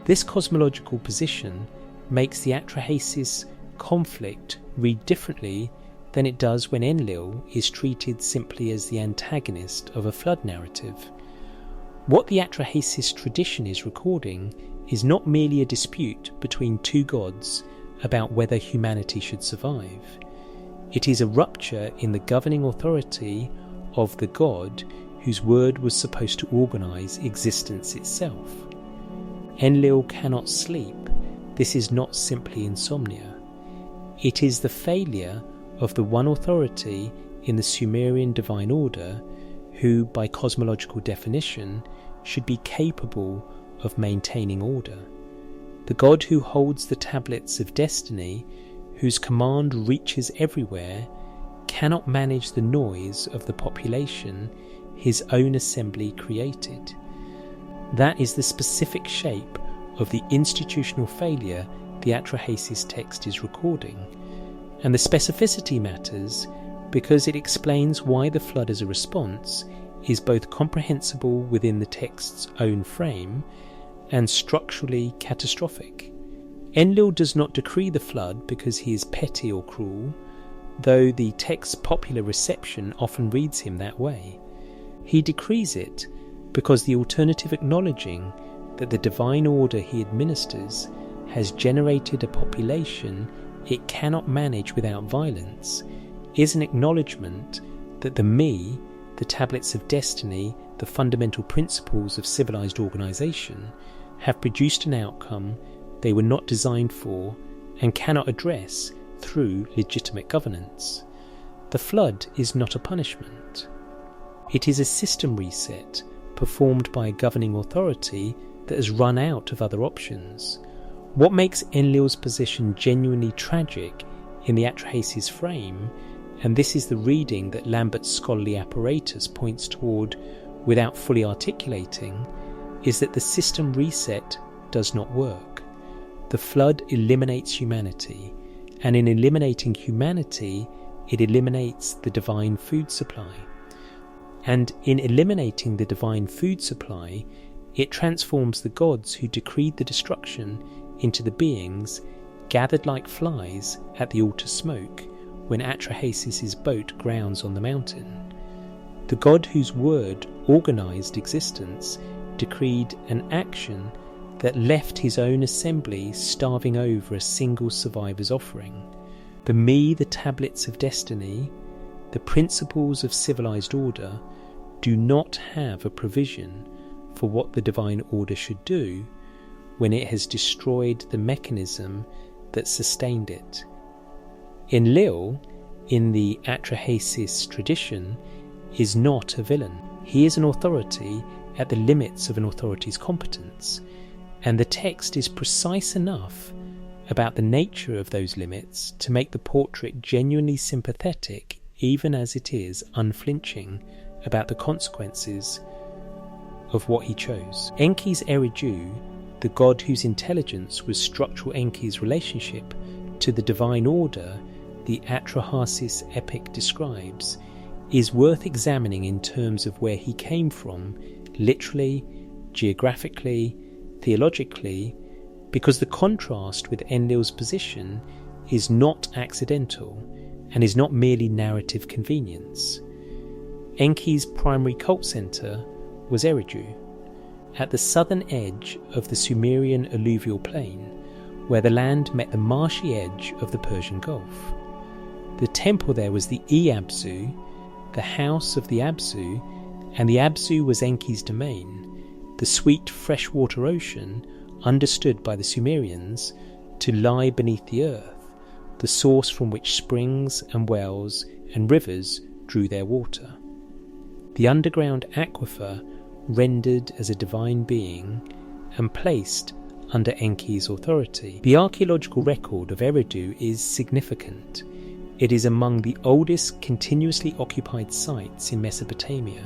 This cosmological position makes the Atrahasis conflict read differently than it does when Enlil is treated simply as the antagonist of a flood narrative. What the Atrahasis tradition is recording is not merely a dispute between two gods about whether humanity should survive. It is a rupture in the governing authority of the god whose word was supposed to organise existence itself. Enlil cannot sleep. This is not simply insomnia. It is the failure of the one authority in the Sumerian divine order who, by cosmological definition, should be capable of maintaining order. The god who holds the tablets of destiny, whose command reaches everywhere, cannot manage the noise of the population his own assembly created. That is the specific shape of the institutional failure the Atrahasis text is recording, and the specificity matters because it explains why the flood as a response is both comprehensible within the text's own frame and structurally catastrophic. Enlil does not decree the flood because he is petty or cruel, though the text's popular reception often reads him that way. He decrees it because the alternative acknowledging that the divine order he administers has generated a population it cannot manage without violence is an acknowledgement that the Me, the tablets of destiny, the fundamental principles of civilized organization, have produced an outcome they were not designed for and cannot address through legitimate governance. The flood is not a punishment. It is a system reset performed by a governing authority that has run out of other options. What makes Enlil's position genuinely tragic in the Atrahasis frame, and this is the reading that Lambert's scholarly apparatus points toward without fully articulating, is that the system reset does not work. The flood eliminates humanity, and in eliminating humanity, it eliminates the divine food supply. And in eliminating the divine food supply, it transforms the gods who decreed the destruction into the beings gathered like flies at the altar smoke when Atrahasis' boat grounds on the mountain. The god whose word organised existence decreed an action that left his own assembly starving over a single survivor's offering. The Me, the tablets of destiny, the principles of civilized order, do not have a provision for what the divine order should do when it has destroyed the mechanism that sustained it. Enlil, in the Atrahasis tradition, is not a villain. He is an authority at the limits of an authority's competence, and the text is precise enough about the nature of those limits to make the portrait genuinely sympathetic, even as it is unflinching about the consequences of what he chose. Enki's Eridu, the god whose intelligence was structural Enki's relationship to the divine order the Atrahasis epic describes, is worth examining in terms of where he came from, literally, geographically, theologically, because the contrast with Enlil's position is not accidental and is not merely narrative convenience. Enki's primary cult centre was Eridu, at the southern edge of the Sumerian alluvial plain, where the land met the marshy edge of the Persian Gulf. The temple there was the Absu, the house of the Absu, and the Absu was Enki's domain, the sweet freshwater ocean understood by the Sumerians to lie beneath the earth, the source from which springs and wells and rivers drew their water. The underground aquifer rendered as a divine being and placed under Enki's authority. The archaeological record of Eridu is significant. It is among the oldest continuously occupied sites in Mesopotamia,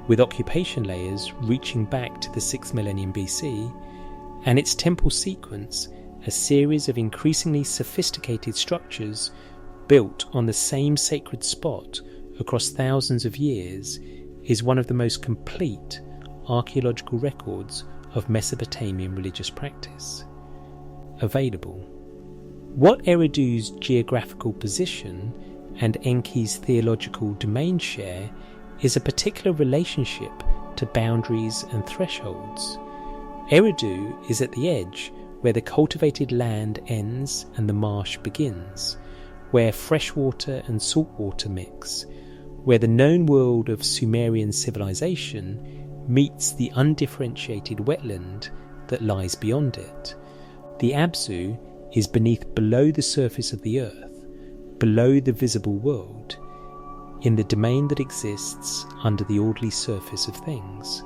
with occupation layers reaching back to the 6th millennium BC, and its temple sequence, a series of increasingly sophisticated structures built on the same sacred spot across thousands of years, is one of the most complete archaeological records of Mesopotamian religious practice available. What Eridu's geographical position and Enki's theological domain share is a particular relationship to boundaries and thresholds. Eridu is at the edge where the cultivated land ends and the marsh begins, where freshwater and saltwater mix, where the known world of Sumerian civilization meets the undifferentiated wetland that lies beyond it. The Absu is below the surface of the earth, below the visible world, in the domain that exists under the orderly surface of things.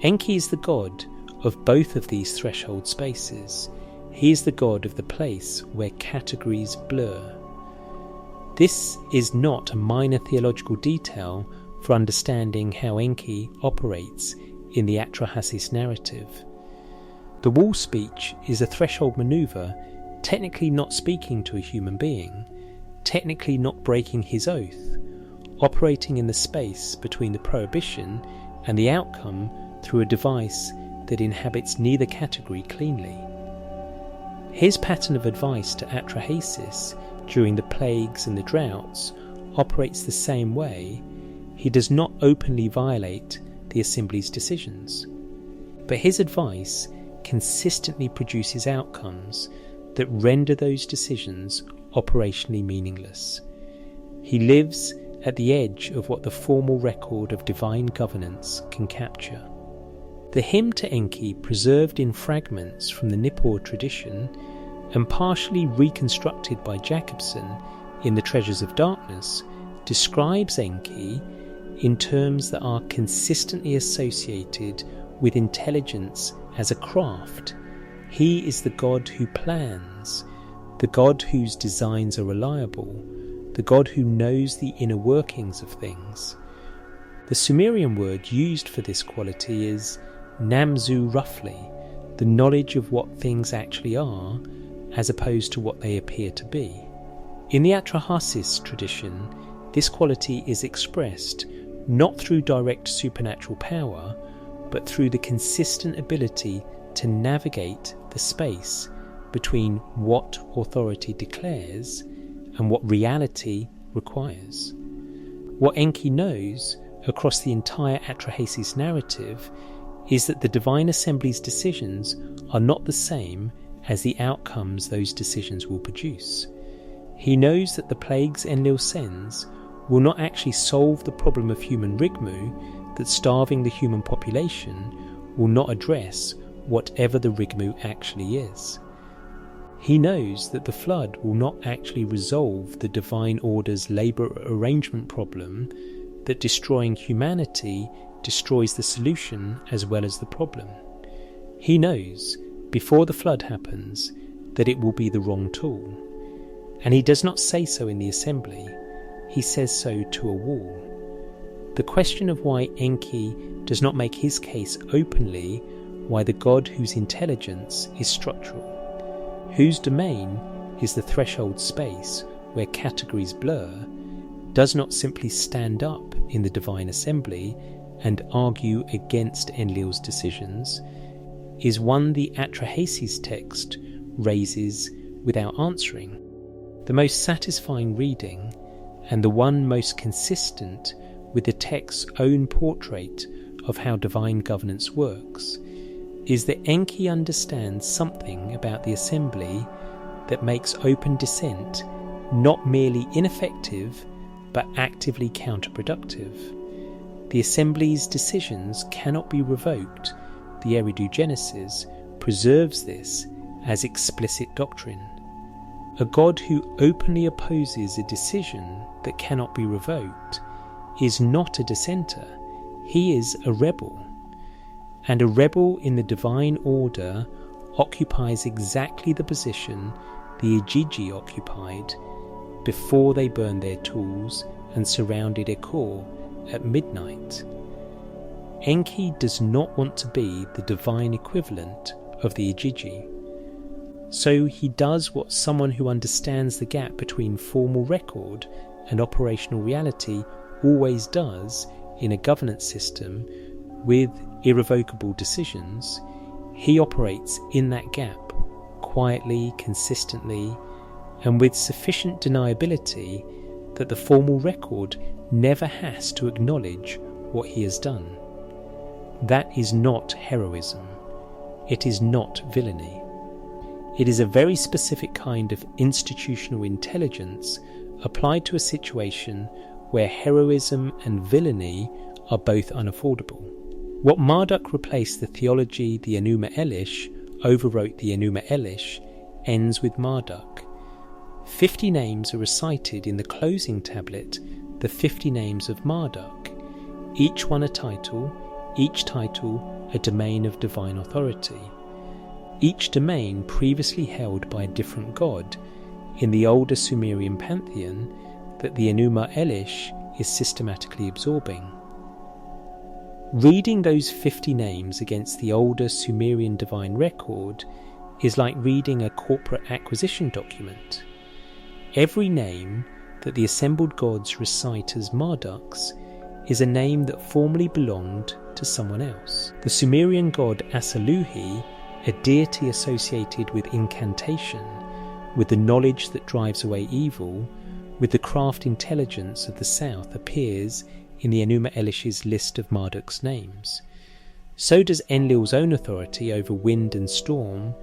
Enki is the god of both of these threshold spaces. He is the god of the place where categories blur. This is not a minor theological detail for understanding how Enki operates in the Atrahasis narrative. The wall speech is a threshold maneuver, technically not speaking to a human being, technically not breaking his oath, operating in the space between the prohibition and the outcome through a device that inhabits neither category cleanly. His pattern of advice to Atrahasis during the plagues and the droughts operates the same way. He does not openly violate the assembly's decisions, but his advice consistently produces outcomes that render those decisions operationally meaningless. He lives at the edge of what the formal record of divine governance can capture. The hymn to Enki, preserved in fragments from the Nippur tradition and partially reconstructed by Jacobson in The Treasures of Darkness, describes Enki in terms that are consistently associated with intelligence as a craft. He is the god who plans, the god whose designs are reliable, the god who knows the inner workings of things. The Sumerian word used for this quality is namzu, roughly, the knowledge of what things actually are, as opposed to what they appear to be. In the Atrahasis tradition, this quality is expressed not through direct supernatural power, but through the consistent ability to navigate the space between what authority declares and what reality requires. What Enki knows across the entire Atrahasis narrative is that the Divine Assembly's decisions are not the same as the outcomes those decisions will produce. He knows that the plagues Enlil sends will not actually solve the problem of human rigmu, that starving the human population will not address whatever the rigmu actually is. He knows that the flood will not actually resolve the divine order's labour arrangement problem, that destroying humanity destroys the solution as well as the problem. He knows, before the flood happens, that it will be the wrong tool. And he does not say so in the assembly, he says so to a wall. The question of why Enki does not make his case openly, why the god whose intelligence is structural, whose domain is the threshold space where categories blur, does not simply stand up in the divine assembly and argue against Enlil's decisions, is one the Atrahasis text raises without answering. The most satisfying reading, and the one most consistent with the text's own portrait of how divine governance works, is that Enki understands something about the assembly that makes open dissent not merely ineffective but actively counterproductive. The assembly's decisions cannot be revoked. The Eridu Genesis preserves this as explicit doctrine. A god who openly opposes a decision that cannot be revoked is not a dissenter, he is a rebel. And a rebel in the divine order occupies exactly the position the Igigi occupied before they burned their tools and surrounded Ekor at midnight. Enki does not want to be the divine equivalent of the Igigi. So he does what someone who understands the gap between formal record and operational reality always does in a governance system with irrevocable decisions. He operates in that gap, quietly, consistently, and with sufficient deniability that the formal record never has to acknowledge what he has done. That is not heroism. It is not villainy. It is a very specific kind of institutional intelligence applied to a situation where heroism and villainy are both unaffordable. What Marduk replaced the theology the Enuma Elish overwrote the Enuma Elish ends with Marduk. 50 names are recited in the closing tablet, the 50 names of Marduk, each one a title, each title a domain of divine authority. Each domain previously held by a different god in the older Sumerian pantheon that the Enuma Elish is systematically absorbing. Reading those 50 names against the older Sumerian divine record is like reading a corporate acquisition document. Every name that the assembled gods recite as Marduk's is a name that formerly belonged to someone else. The Sumerian god Asaluhi, a deity associated with incantation, with the knowledge that drives away evil, with the craft intelligence of the south, appears in the Enuma Elish's list of Marduk's names. So does Enlil's own authority over wind and storm,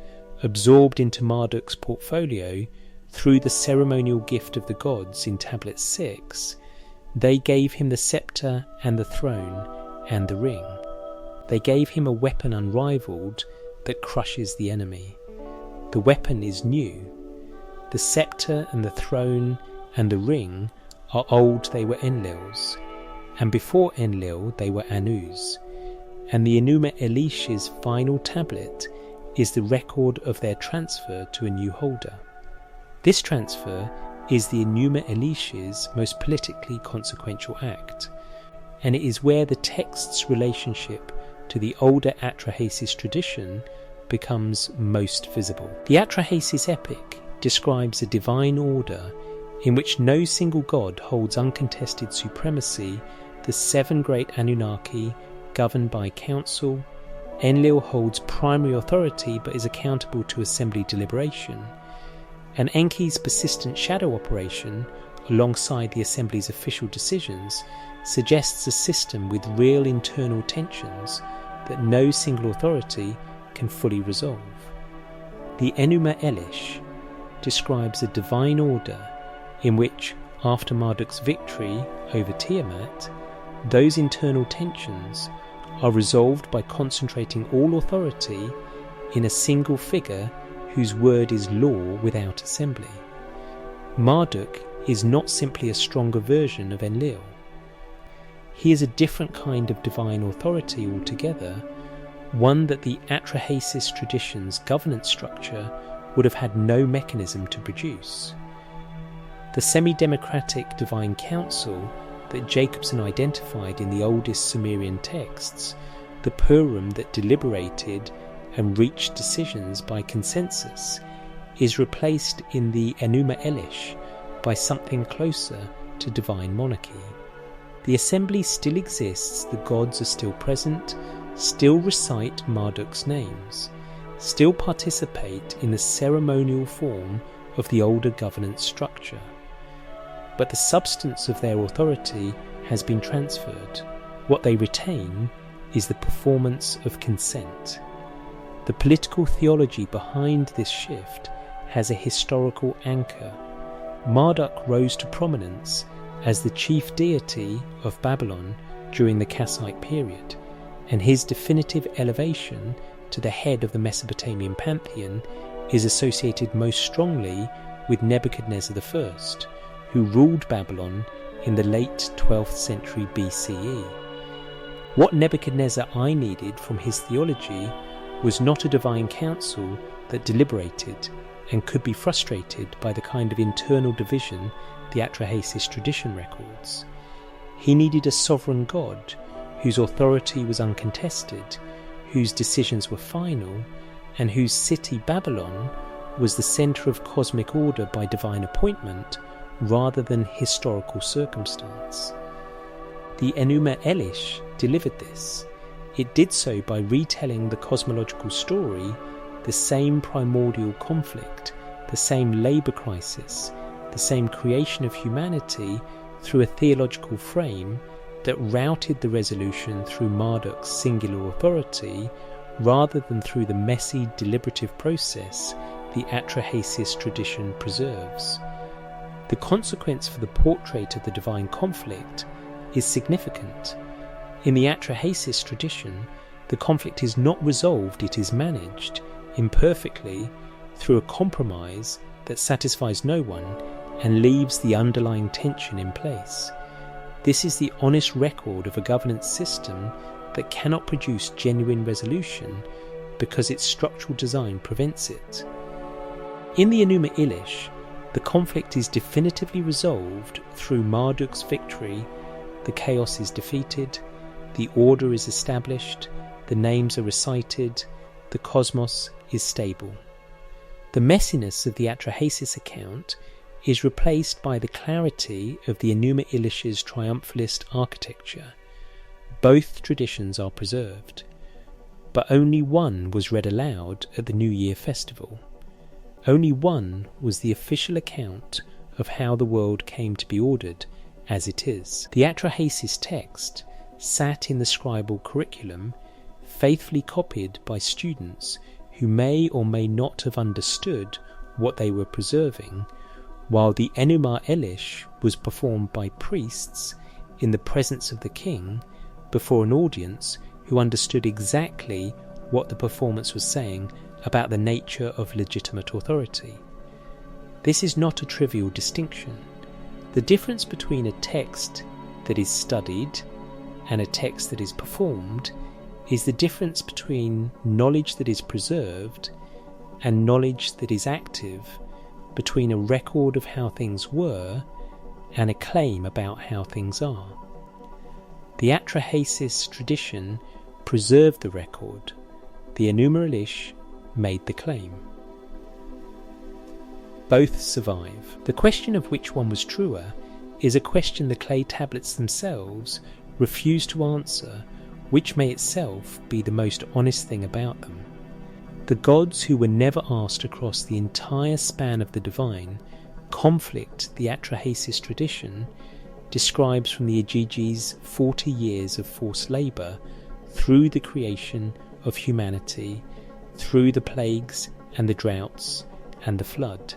absorbed into Marduk's portfolio through the ceremonial gift of the gods in Tablet 6. They gave him the sceptre and the throne and the ring. They gave him a weapon unrivaled that crushes the enemy. The weapon is new. The sceptre and the throne and the ring are old, they were Enlil's, and before Enlil they were Anu's, and the Enuma Elish's final tablet is the record of their transfer to a new holder. This transfer is the Enuma Elish's most politically consequential act, and it is where the text's relationship to the older Atrahasis tradition becomes most visible. The Atrahasis epic describes a divine order in which no single god holds uncontested supremacy, the 7 great Anunnaki governed by council. Enlil holds primary authority but is accountable to assembly deliberation, and Enki's persistent shadow operation alongside the assembly's official decisions suggests a system with real internal tensions that no single authority can fully resolve. The Enuma Elish describes a divine order in which, after Marduk's victory over Tiamat, those internal tensions are resolved by concentrating all authority in a single figure whose word is law without assembly. Marduk is not simply a stronger version of Enlil. He is a different kind of divine authority altogether, one that the Atrahasis tradition's governance structure would have had no mechanism to produce. The semi-democratic divine council that Jacobson identified in the oldest Sumerian texts, the Purim that deliberated and reached decisions by consensus, is replaced in the Enuma Elish by something closer to divine monarchy. The assembly still exists, the gods are still present, still recite Marduk's names, still participate in the ceremonial form of the older governance structure. But the substance of their authority has been transferred. What they retain is the performance of consent. The political theology behind this shift has a historical anchor. Marduk rose to prominence as the chief deity of Babylon during the Kassite period, and his definitive elevation to the head of the Mesopotamian pantheon is associated most strongly with Nebuchadnezzar I, who ruled Babylon in the late 12th century BCE. What Nebuchadnezzar I needed from his theology was not a divine council that deliberated and could be frustrated by the kind of internal division the Atrahasis tradition records. He needed a sovereign God whose authority was uncontested, whose decisions were final, and whose city Babylon was the centre of cosmic order by divine appointment rather than historical circumstance. The Enuma Elish delivered this. It did so by retelling the cosmological story, the same primordial conflict, the same labour crisis, the same creation of humanity through a theological frame that routed the resolution through Marduk's singular authority rather than through the messy deliberative process the Atrahasis tradition preserves. The consequence for the portrait of the divine conflict is significant. In the Atrahasis tradition, the conflict is not resolved, it is managed, imperfectly, through a compromise that satisfies no one and leaves the underlying tension in place. This is the honest record of a governance system that cannot produce genuine resolution because its structural design prevents it. In the Enuma Elish, the conflict is definitively resolved through Marduk's victory, the chaos is defeated, the order is established, the names are recited, the cosmos is stable. The messiness of the Atrahasis account is replaced by the clarity of the Enuma Elish's triumphalist architecture. Both traditions are preserved, but only one was read aloud at the New Year festival. Only one was the official account of how the world came to be ordered as it is. The Atrahasis text sat in the scribal curriculum, faithfully copied by students who may or may not have understood what they were preserving, while the Enuma Elish was performed by priests in the presence of the king before an audience who understood exactly what the performance was saying about the nature of legitimate authority. This is not a trivial distinction. The difference between a text that is studied and a text that is performed is the difference between knowledge that is preserved and knowledge that is active, between a record of how things were and a claim about how things are. The Atrahasis tradition preserved the record. The Enuma Elish made the claim. Both survive. The question of which one was truer is a question the clay tablets themselves refuse to answer, which may itself be the most honest thing about them. The gods who were never asked across the entire span of the divine conflict the Atrahasis tradition describes from the Igigis 40 years of forced labour through the creation of humanity, through the plagues and the droughts and the flood.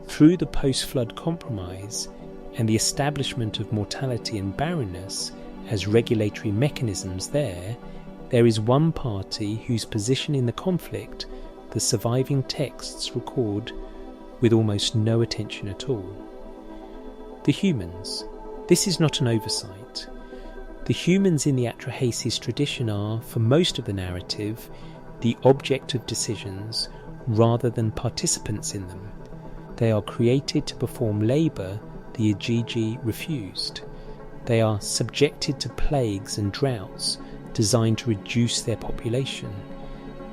Through the post-flood compromise and the establishment of mortality and barrenness as regulatory mechanisms there is one party whose position in the conflict the surviving texts record with almost no attention at all. The humans. This is not an oversight. The humans in the Atrahasis tradition are, for most of the narrative, the object of decisions rather than participants in them. They are created to perform labour the Igigi refused. They are subjected to plagues and droughts designed to reduce their population.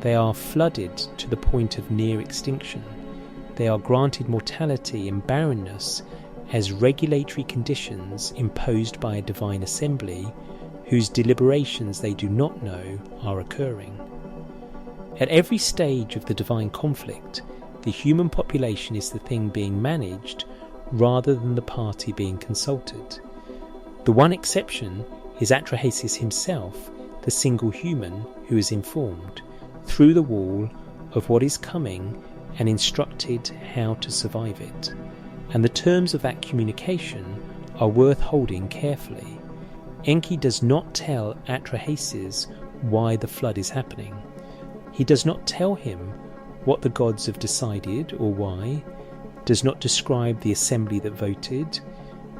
They are flooded to the point of near extinction. They are granted mortality and barrenness as regulatory conditions imposed by a divine assembly whose deliberations they do not know are occurring. At every stage of the divine conflict, the human population is the thing being managed rather than the party being consulted. The one exception is Atrahasis himself, the single human who is informed, through the wall, of what is coming and instructed how to survive it. And the terms of that communication are worth holding carefully. Enki does not tell Atrahasis why the flood is happening. He does not tell him what the gods have decided or why, does not describe the assembly that voted,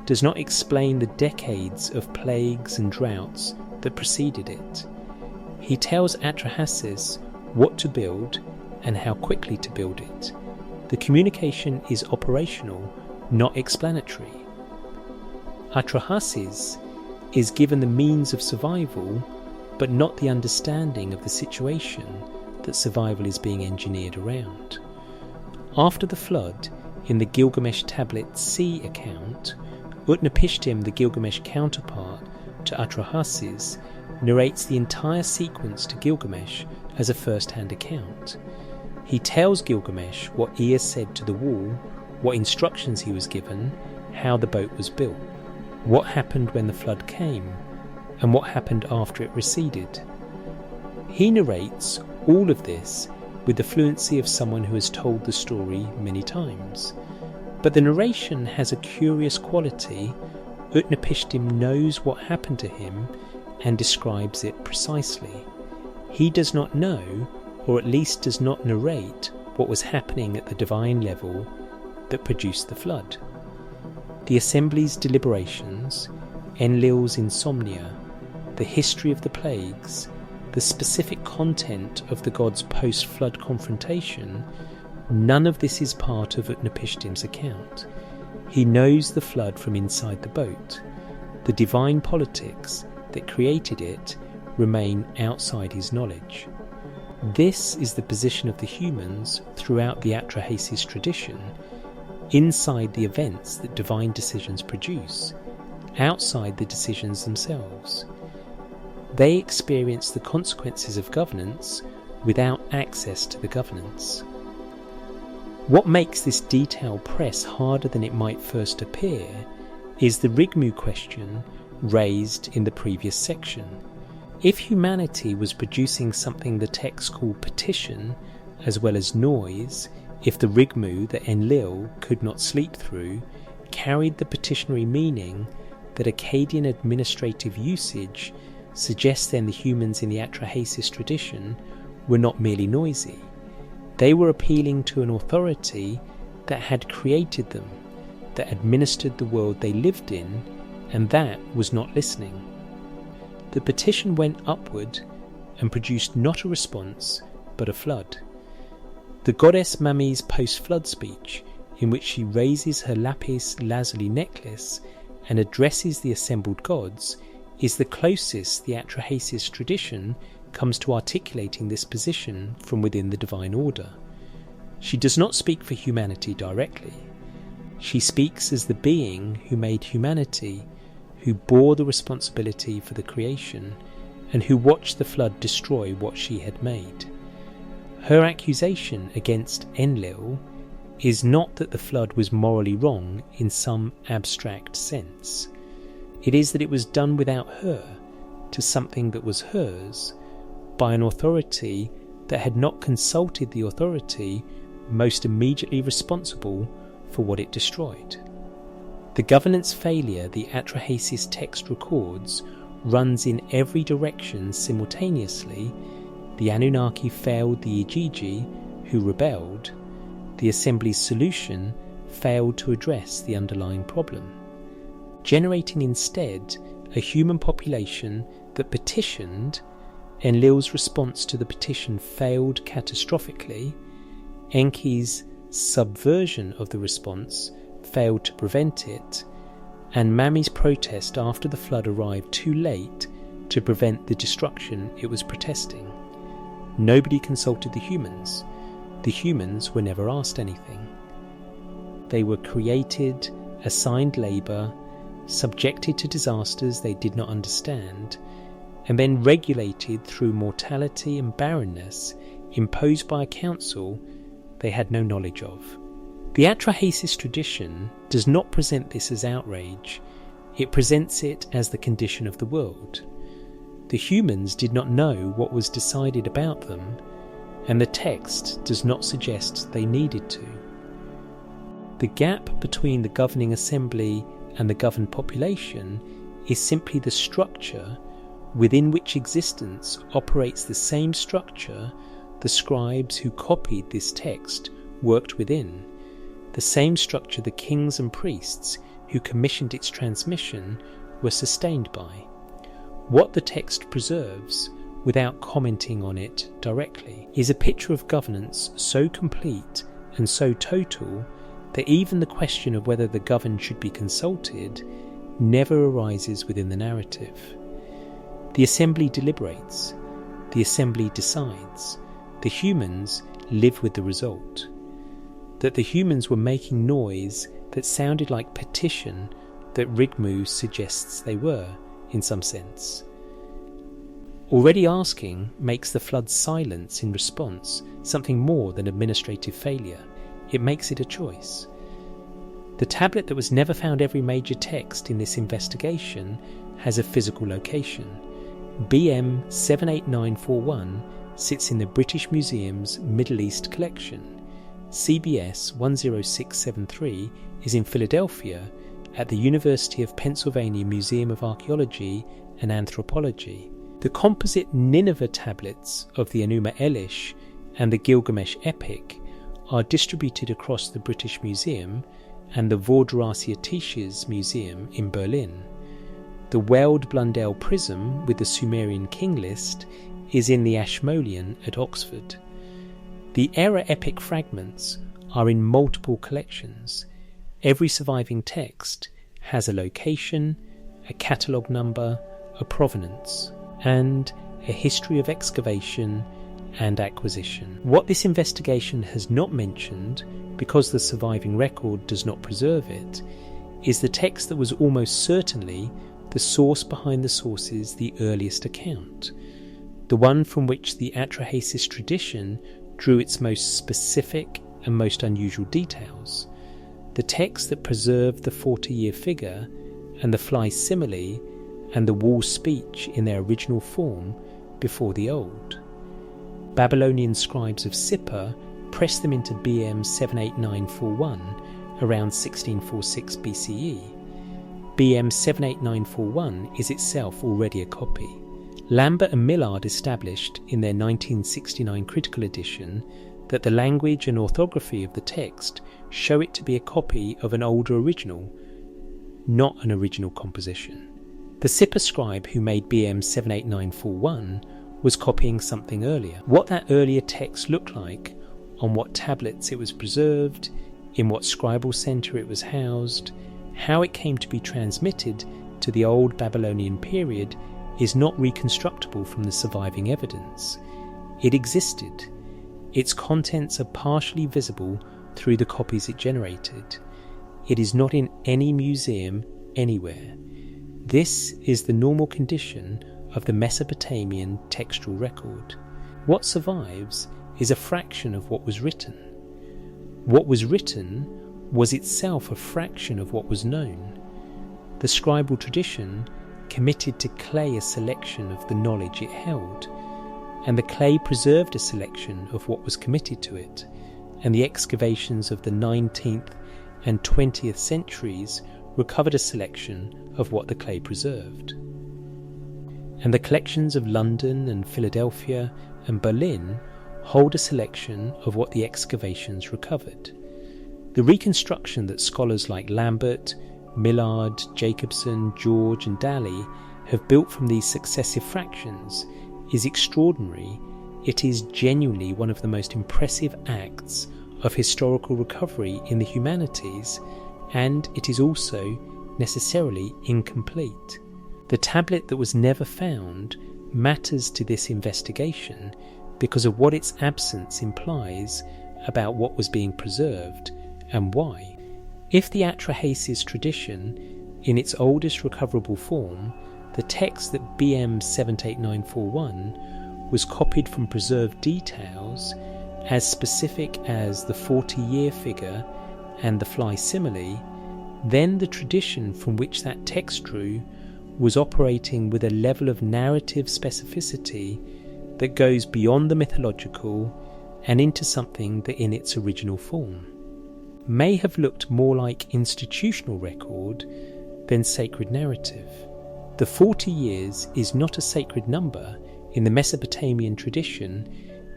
does not explain the decades of plagues and droughts that preceded it. He tells Atrahasis what to build and how quickly to build it. The communication is operational, not explanatory. Atrahasis is given the means of survival, but not the understanding of the situation that survival is being engineered around. After the flood, in the Gilgamesh Tablet C account, Utnapishtim, the Gilgamesh counterpart to Atrahasis, narrates the entire sequence to Gilgamesh as a first-hand account. He tells Gilgamesh what Ea said to the wall, what instructions he was given, how the boat was built, what happened when the flood came, and what happened after it receded. He narrates all of this with the fluency of someone who has told the story many times. But the narration has a curious quality. Utnapishtim knows what happened to him and describes it precisely. He does not know, or at least does not narrate, what was happening at the divine level that produced the flood. The assembly's deliberations, Enlil's insomnia, the history of the plagues, the specific content of the gods' post-flood confrontation, none of this is part of Utnapishtim's account. He knows the flood from inside the boat. The divine politics that created it remain outside his knowledge. This is the position of the humans throughout the Atrahasis tradition, inside the events that divine decisions produce, outside the decisions themselves. They experience the consequences of governance without access to the governance. What makes this detail press harder than it might first appear is the Rigmu question raised in the previous section. If humanity was producing something the texts call petition, as well as noise, if the Rigmu that Enlil could not sleep through carried the petitionary meaning that Akkadian administrative usage suggests then the humans in the Atrahasis tradition were not merely noisy. They were appealing to an authority that had created them, that administered the world they lived in, and that was not listening. The petition went upward and produced not a response, but a flood. The goddess Mami's post-flood speech, in which she raises her lapis lazuli necklace and addresses the assembled gods, is the closest the Atrahasis tradition comes to articulating this position from within the divine order. She does not speak for humanity directly. She speaks as the being who made humanity, who bore the responsibility for the creation, and who watched the flood destroy what she had made. Her accusation against Enlil is not that the flood was morally wrong in some abstract sense. It is that it was done without her, to something that was hers, by an authority that had not consulted the authority most immediately responsible for what it destroyed. The governance failure the Atrahasis text records runs in every direction simultaneously. The Anunnaki failed the Igigi, who rebelled. The assembly's solution failed to address the underlying problem, generating instead a human population that petitioned. Enlil's response to the petition failed catastrophically. Enki's subversion of the response failed to prevent it, and Mami's protest after the flood arrived too late to prevent the destruction it was protesting. Nobody consulted the humans. The humans were never asked anything. They were created, assigned labour, subjected to disasters they did not understand, and then regulated through mortality and barrenness imposed by a council they had no knowledge of. The Atrahasis tradition does not present this as outrage, it presents it as the condition of the world. The humans did not know what was decided about them, and the text does not suggest they needed to. The gap between the governing assembly and the governed population is simply the structure within which existence operates the same structure the scribes who copied this text worked within, the same structure the kings and priests who commissioned its transmission were sustained by. What the text preserves, without commenting on it directly, is a picture of governance so complete and so total that even the question of whether the governed should be consulted never arises within the narrative. The assembly deliberates, the assembly decides, the humans live with the result. That the humans were making noise that sounded like petition that Rigmu suggests they were, in some sense. Already asking makes the flood's silence in response something more than administrative failure. It makes it a choice. The tablet that was never found every major text in this investigation has a physical location. BM 78941 sits in the British Museum's Middle East collection. CBS 10673 is in Philadelphia at the University of Pennsylvania Museum of Archaeology and Anthropology. The composite Nineveh tablets of the Enuma Elish and the Gilgamesh epic are distributed across the British Museum and the Vorderasiatisches Museum in Berlin. The Weld Blundell prism with the Sumerian king list is in the Ashmolean at Oxford. The Era epic fragments are in multiple collections. Every surviving text has a location, a catalogue number, a provenance, and a history of excavation and acquisition. What this investigation has not mentioned, because the surviving record does not preserve it, is the text that was almost certainly the source behind the source's the earliest account, the one from which the Atrahasis tradition drew its most specific and most unusual details, the text that preserved the 40-year figure and the fly simile and the wall speech in their original form before the old. Babylonian scribes of Sippar pressed them into BM 78941 around 1646 BCE. BM 78941 is itself already a copy. Lambert and Millard established in their 1969 critical edition that the language and orthography of the text show it to be a copy of an older original, not an original composition. The Sippar scribe who made BM 78941 was copying something earlier. What that earlier text looked like, on what tablets it was preserved, in what scribal centre it was housed, how it came to be transmitted to the old Babylonian period is not reconstructible from the surviving evidence. It existed. Its contents are partially visible through the copies it generated. It is not in any museum anywhere. This is the normal condition of the Mesopotamian textual record. What survives is a fraction of what was written. What was written was itself a fraction of what was known. The scribal tradition committed to clay a selection of the knowledge it held, and the clay preserved a selection of what was committed to it, and the excavations of the 19th and 20th centuries recovered a selection of what the clay preserved. And the collections of London and Philadelphia and Berlin hold a selection of what the excavations recovered. The reconstruction that scholars like Lambert, Millard, Jacobson, George and Daly have built from these successive fractions is extraordinary it is genuinely one of the most impressive acts of historical recovery in the humanities, and it is also necessarily incomplete. The tablet that was never found matters to this investigation because of what its absence implies about what was being preserved and why. If the Atrahasis tradition, in its oldest recoverable form, the text that BM 78941, was copied from preserved details as specific as the 40-year figure and the fly simile, then the tradition from which that text drew was operating with a level of narrative specificity that goes beyond the mythological and into something that in its original form may have looked more like institutional record than sacred narrative. The 40 years is not a sacred number in the Mesopotamian tradition.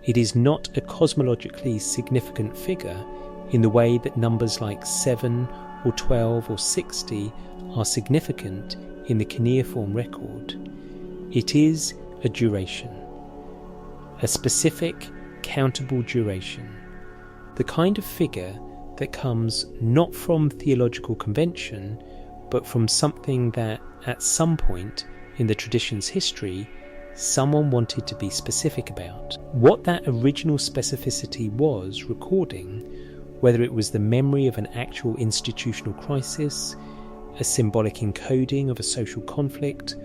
It is not a cosmologically significant figure in the way that numbers like 7 or 12 or 60 are significant in the cuneiform record. It is a duration, a specific, countable duration, the kind of figure that comes not from theological convention, but from something that, at some point in the tradition's history, someone wanted to be specific about. What that original specificity was recording, whether it was the memory of an actual institutional crisis, a symbolic encoding of a social conflict,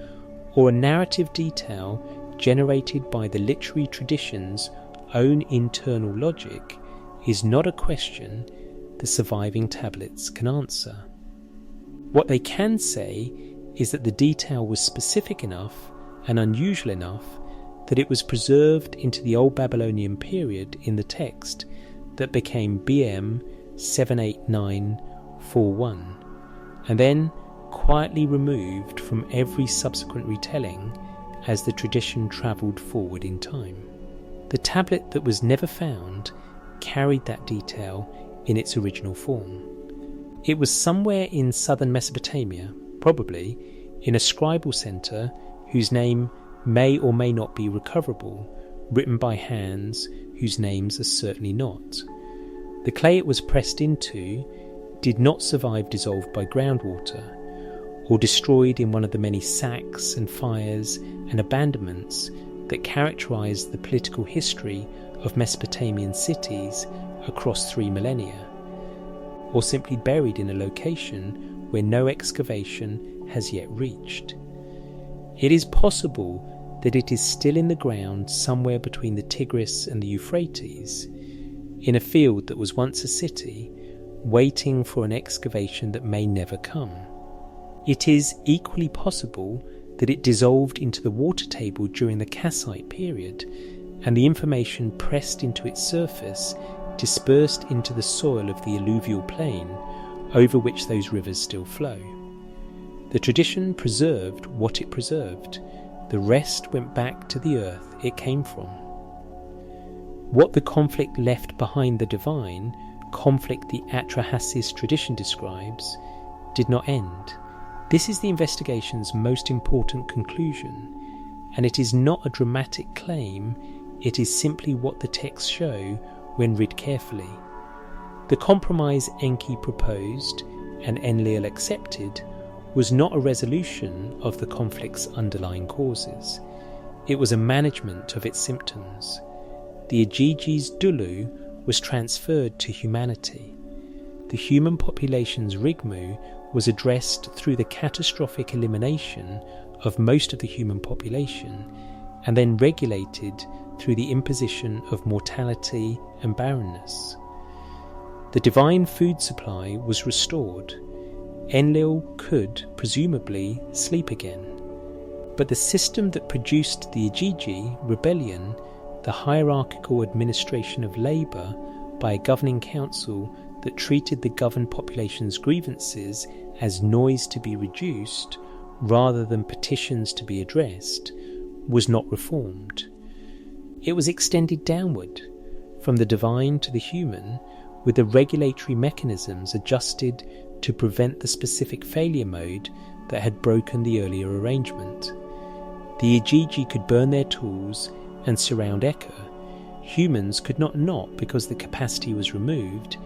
or a narrative detail generated by the literary tradition's own internal logic, is not a question the surviving tablets can answer. What they can say is that the detail was specific enough and unusual enough that it was preserved into the Old Babylonian period in the text that became BM 78941, and then quietly removed from every subsequent retelling as the tradition travelled forward in time. The tablet that was never found carried that detail in its original form. It was somewhere in southern Mesopotamia, probably in a scribal centre whose name may or may not be recoverable, written by hands whose names are certainly not. The clay it was pressed into did not survive dissolved by groundwater, or destroyed in one of the many sacks and fires and abandonments that characterised the political history of Mesopotamian cities across 3 millennia, or simply buried in a location where no excavation has yet reached. It is possible that it is still in the ground somewhere between the Tigris and the Euphrates, in a field that was once a city, waiting for an excavation that may never come. It is equally possible that it dissolved into the water table during the Kassite period, and the information pressed into its surface dispersed into the soil of the alluvial plain over which those rivers still flow. The tradition preserved what it preserved. The rest went back to the earth it came from. What the conflict left behind the divine, conflict the Atrahasis tradition describes, did not end. This is the investigation's most important conclusion, and it is not a dramatic claim, it is simply what the texts show when read carefully. The compromise Enki proposed and Enlil accepted was not a resolution of the conflict's underlying causes. It was a management of its symptoms. The Egigi's Dulu was transferred to humanity. The human population's Rigmu was addressed through the catastrophic elimination of most of the human population, and then regulated through the imposition of mortality and barrenness. The divine food supply was restored. Enlil could, presumably, sleep again. But the system that produced the Egigi rebellion, the hierarchical administration of labour by a governing council that treated the governed population's grievances as noise to be reduced rather than petitions to be addressed, was not reformed. It was extended downward, from the divine to the human, with the regulatory mechanisms adjusted to prevent the specific failure mode that had broken the earlier arrangement. The Egigi could burn their tools and surround Eka Humans could not because the capacity was removed,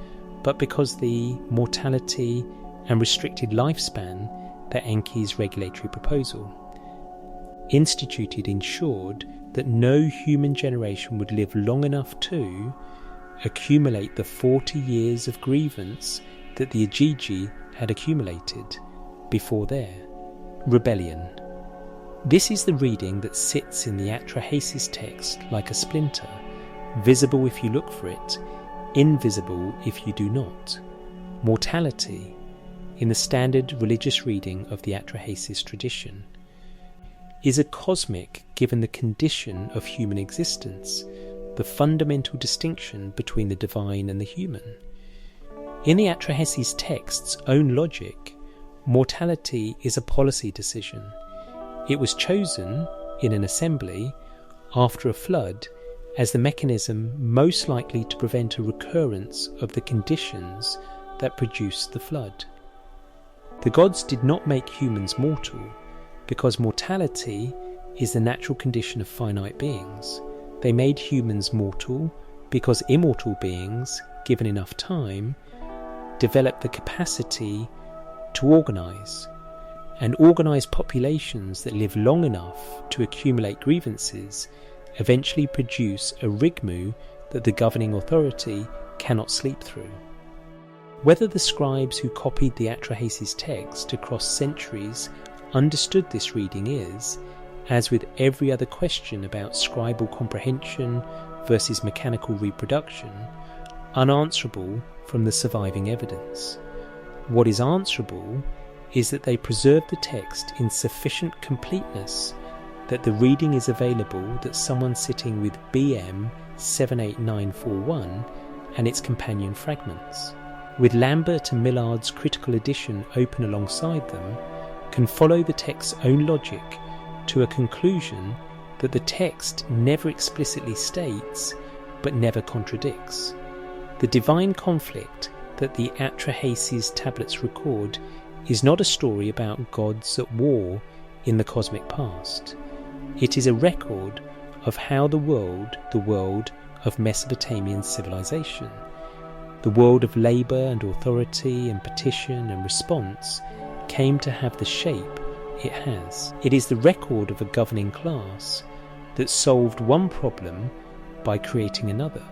but because the mortality and restricted lifespan that Enki's regulatory proposal instituted ensured that no human generation would live long enough to accumulate the 40 years of grievance that the Igigi had accumulated before their rebellion. This is the reading that sits in the Atrahasis text like a splinter, visible if you look for it, invisible if you do not. Mortality, in the standard religious reading of the Atrahasis tradition, is a cosmic given the condition of human existence, the fundamental distinction between the divine and the human. In the Atrahasis text's own logic, mortality is a policy decision. It was chosen in an assembly after a flood as the mechanism most likely to prevent a recurrence of the conditions that produced the flood. The gods did not make humans mortal, because mortality is the natural condition of finite beings. They made humans mortal because immortal beings, given enough time, develop the capacity to organise, and organised populations that live long enough to accumulate grievances eventually produce a rigmu that the governing authority cannot sleep through. Whether the scribes who copied the Atrahasis text across centuries understood this reading is, as with every other question about scribal comprehension versus mechanical reproduction, unanswerable from the surviving evidence. What is answerable is that they preserve the text in sufficient completeness that the reading is available that someone sitting with BM 78941 and its companion fragments, with Lambert and Millard's critical edition open alongside them, can follow the text's own logic to a conclusion that the text never explicitly states but never contradicts. The divine conflict that the Atrahasis tablets record is not a story about gods at war in the cosmic past. It is a record of how the world of Mesopotamian civilization, the world of labour and authority and petition and response, came to have the shape it has. It is the record of a governing class that solved one problem by creating another,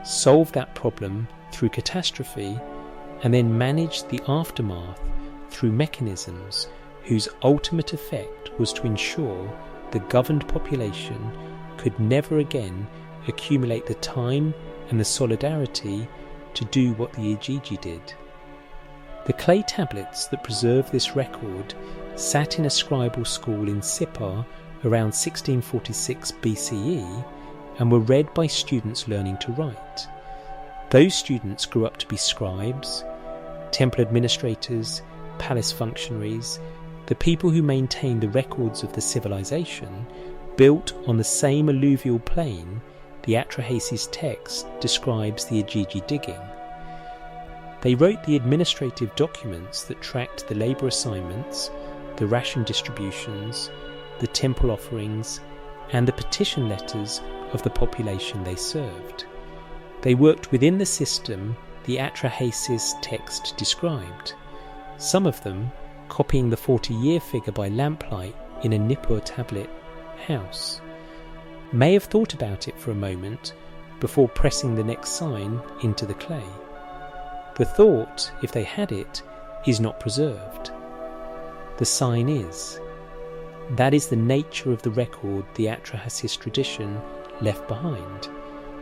solved that problem through catastrophe, and then managed the aftermath through mechanisms whose ultimate effect was to ensure the governed population could never again accumulate the time and the solidarity to do what the Igigi did. The clay tablets that preserve this record sat in a scribal school in Sippar around 1646 BCE and were read by students learning to write. Those students grew up to be scribes, temple administrators, palace functionaries, the people who maintained the records of the civilization built on the same alluvial plain the Atrahasis text describes the Igigi digging. They wrote the administrative documents that tracked the labour assignments, the ration distributions, the temple offerings, and the petition letters of the population they served. They worked within the system the Atrahasis text described, some of them copying the 40-year figure by lamplight in a Nippur tablet house, may have thought about it for a moment before pressing the next sign into the clay. The thought, if they had it, is not preserved. The sign is. That is the nature of the record the Atrahasis tradition left behind,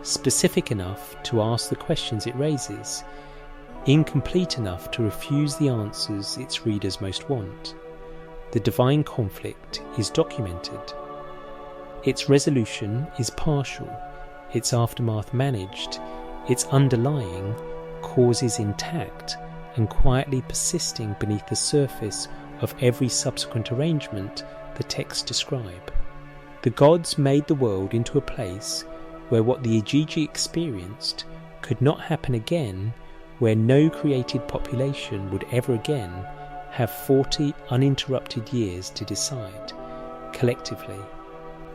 specific enough to ask the questions it raises, incomplete enough to refuse the answers its readers most want. The divine conflict is documented. Its resolution is partial, its aftermath managed, its underlying causes intact and quietly persisting beneath the surface of every subsequent arrangement the texts describe. The gods made the world into a place where what the Igigi experienced could not happen again, where no created population would ever again have 40 uninterrupted years to decide, collectively,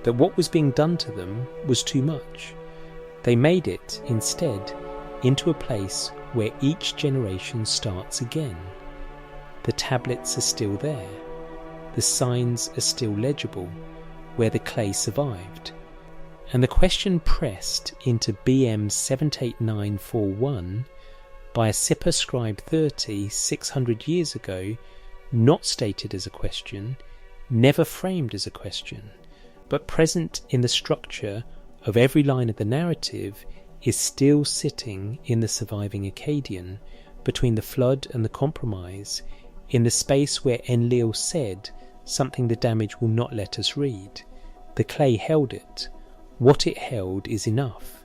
that what was being done to them was too much, They made it, instead, into a place where each generation starts again. The tablets are still there. The signs are still legible, where the clay survived. And the question pressed into BM 78941 by a Sipper Scribe 30 600 years ago, not stated as a question, never framed as a question, but present in the structure of every line of the narrative, is still sitting in the surviving Akkadian, between the flood and the compromise, in the space where Enlil said something the damage will not let us read. The clay held it. What it held is enough.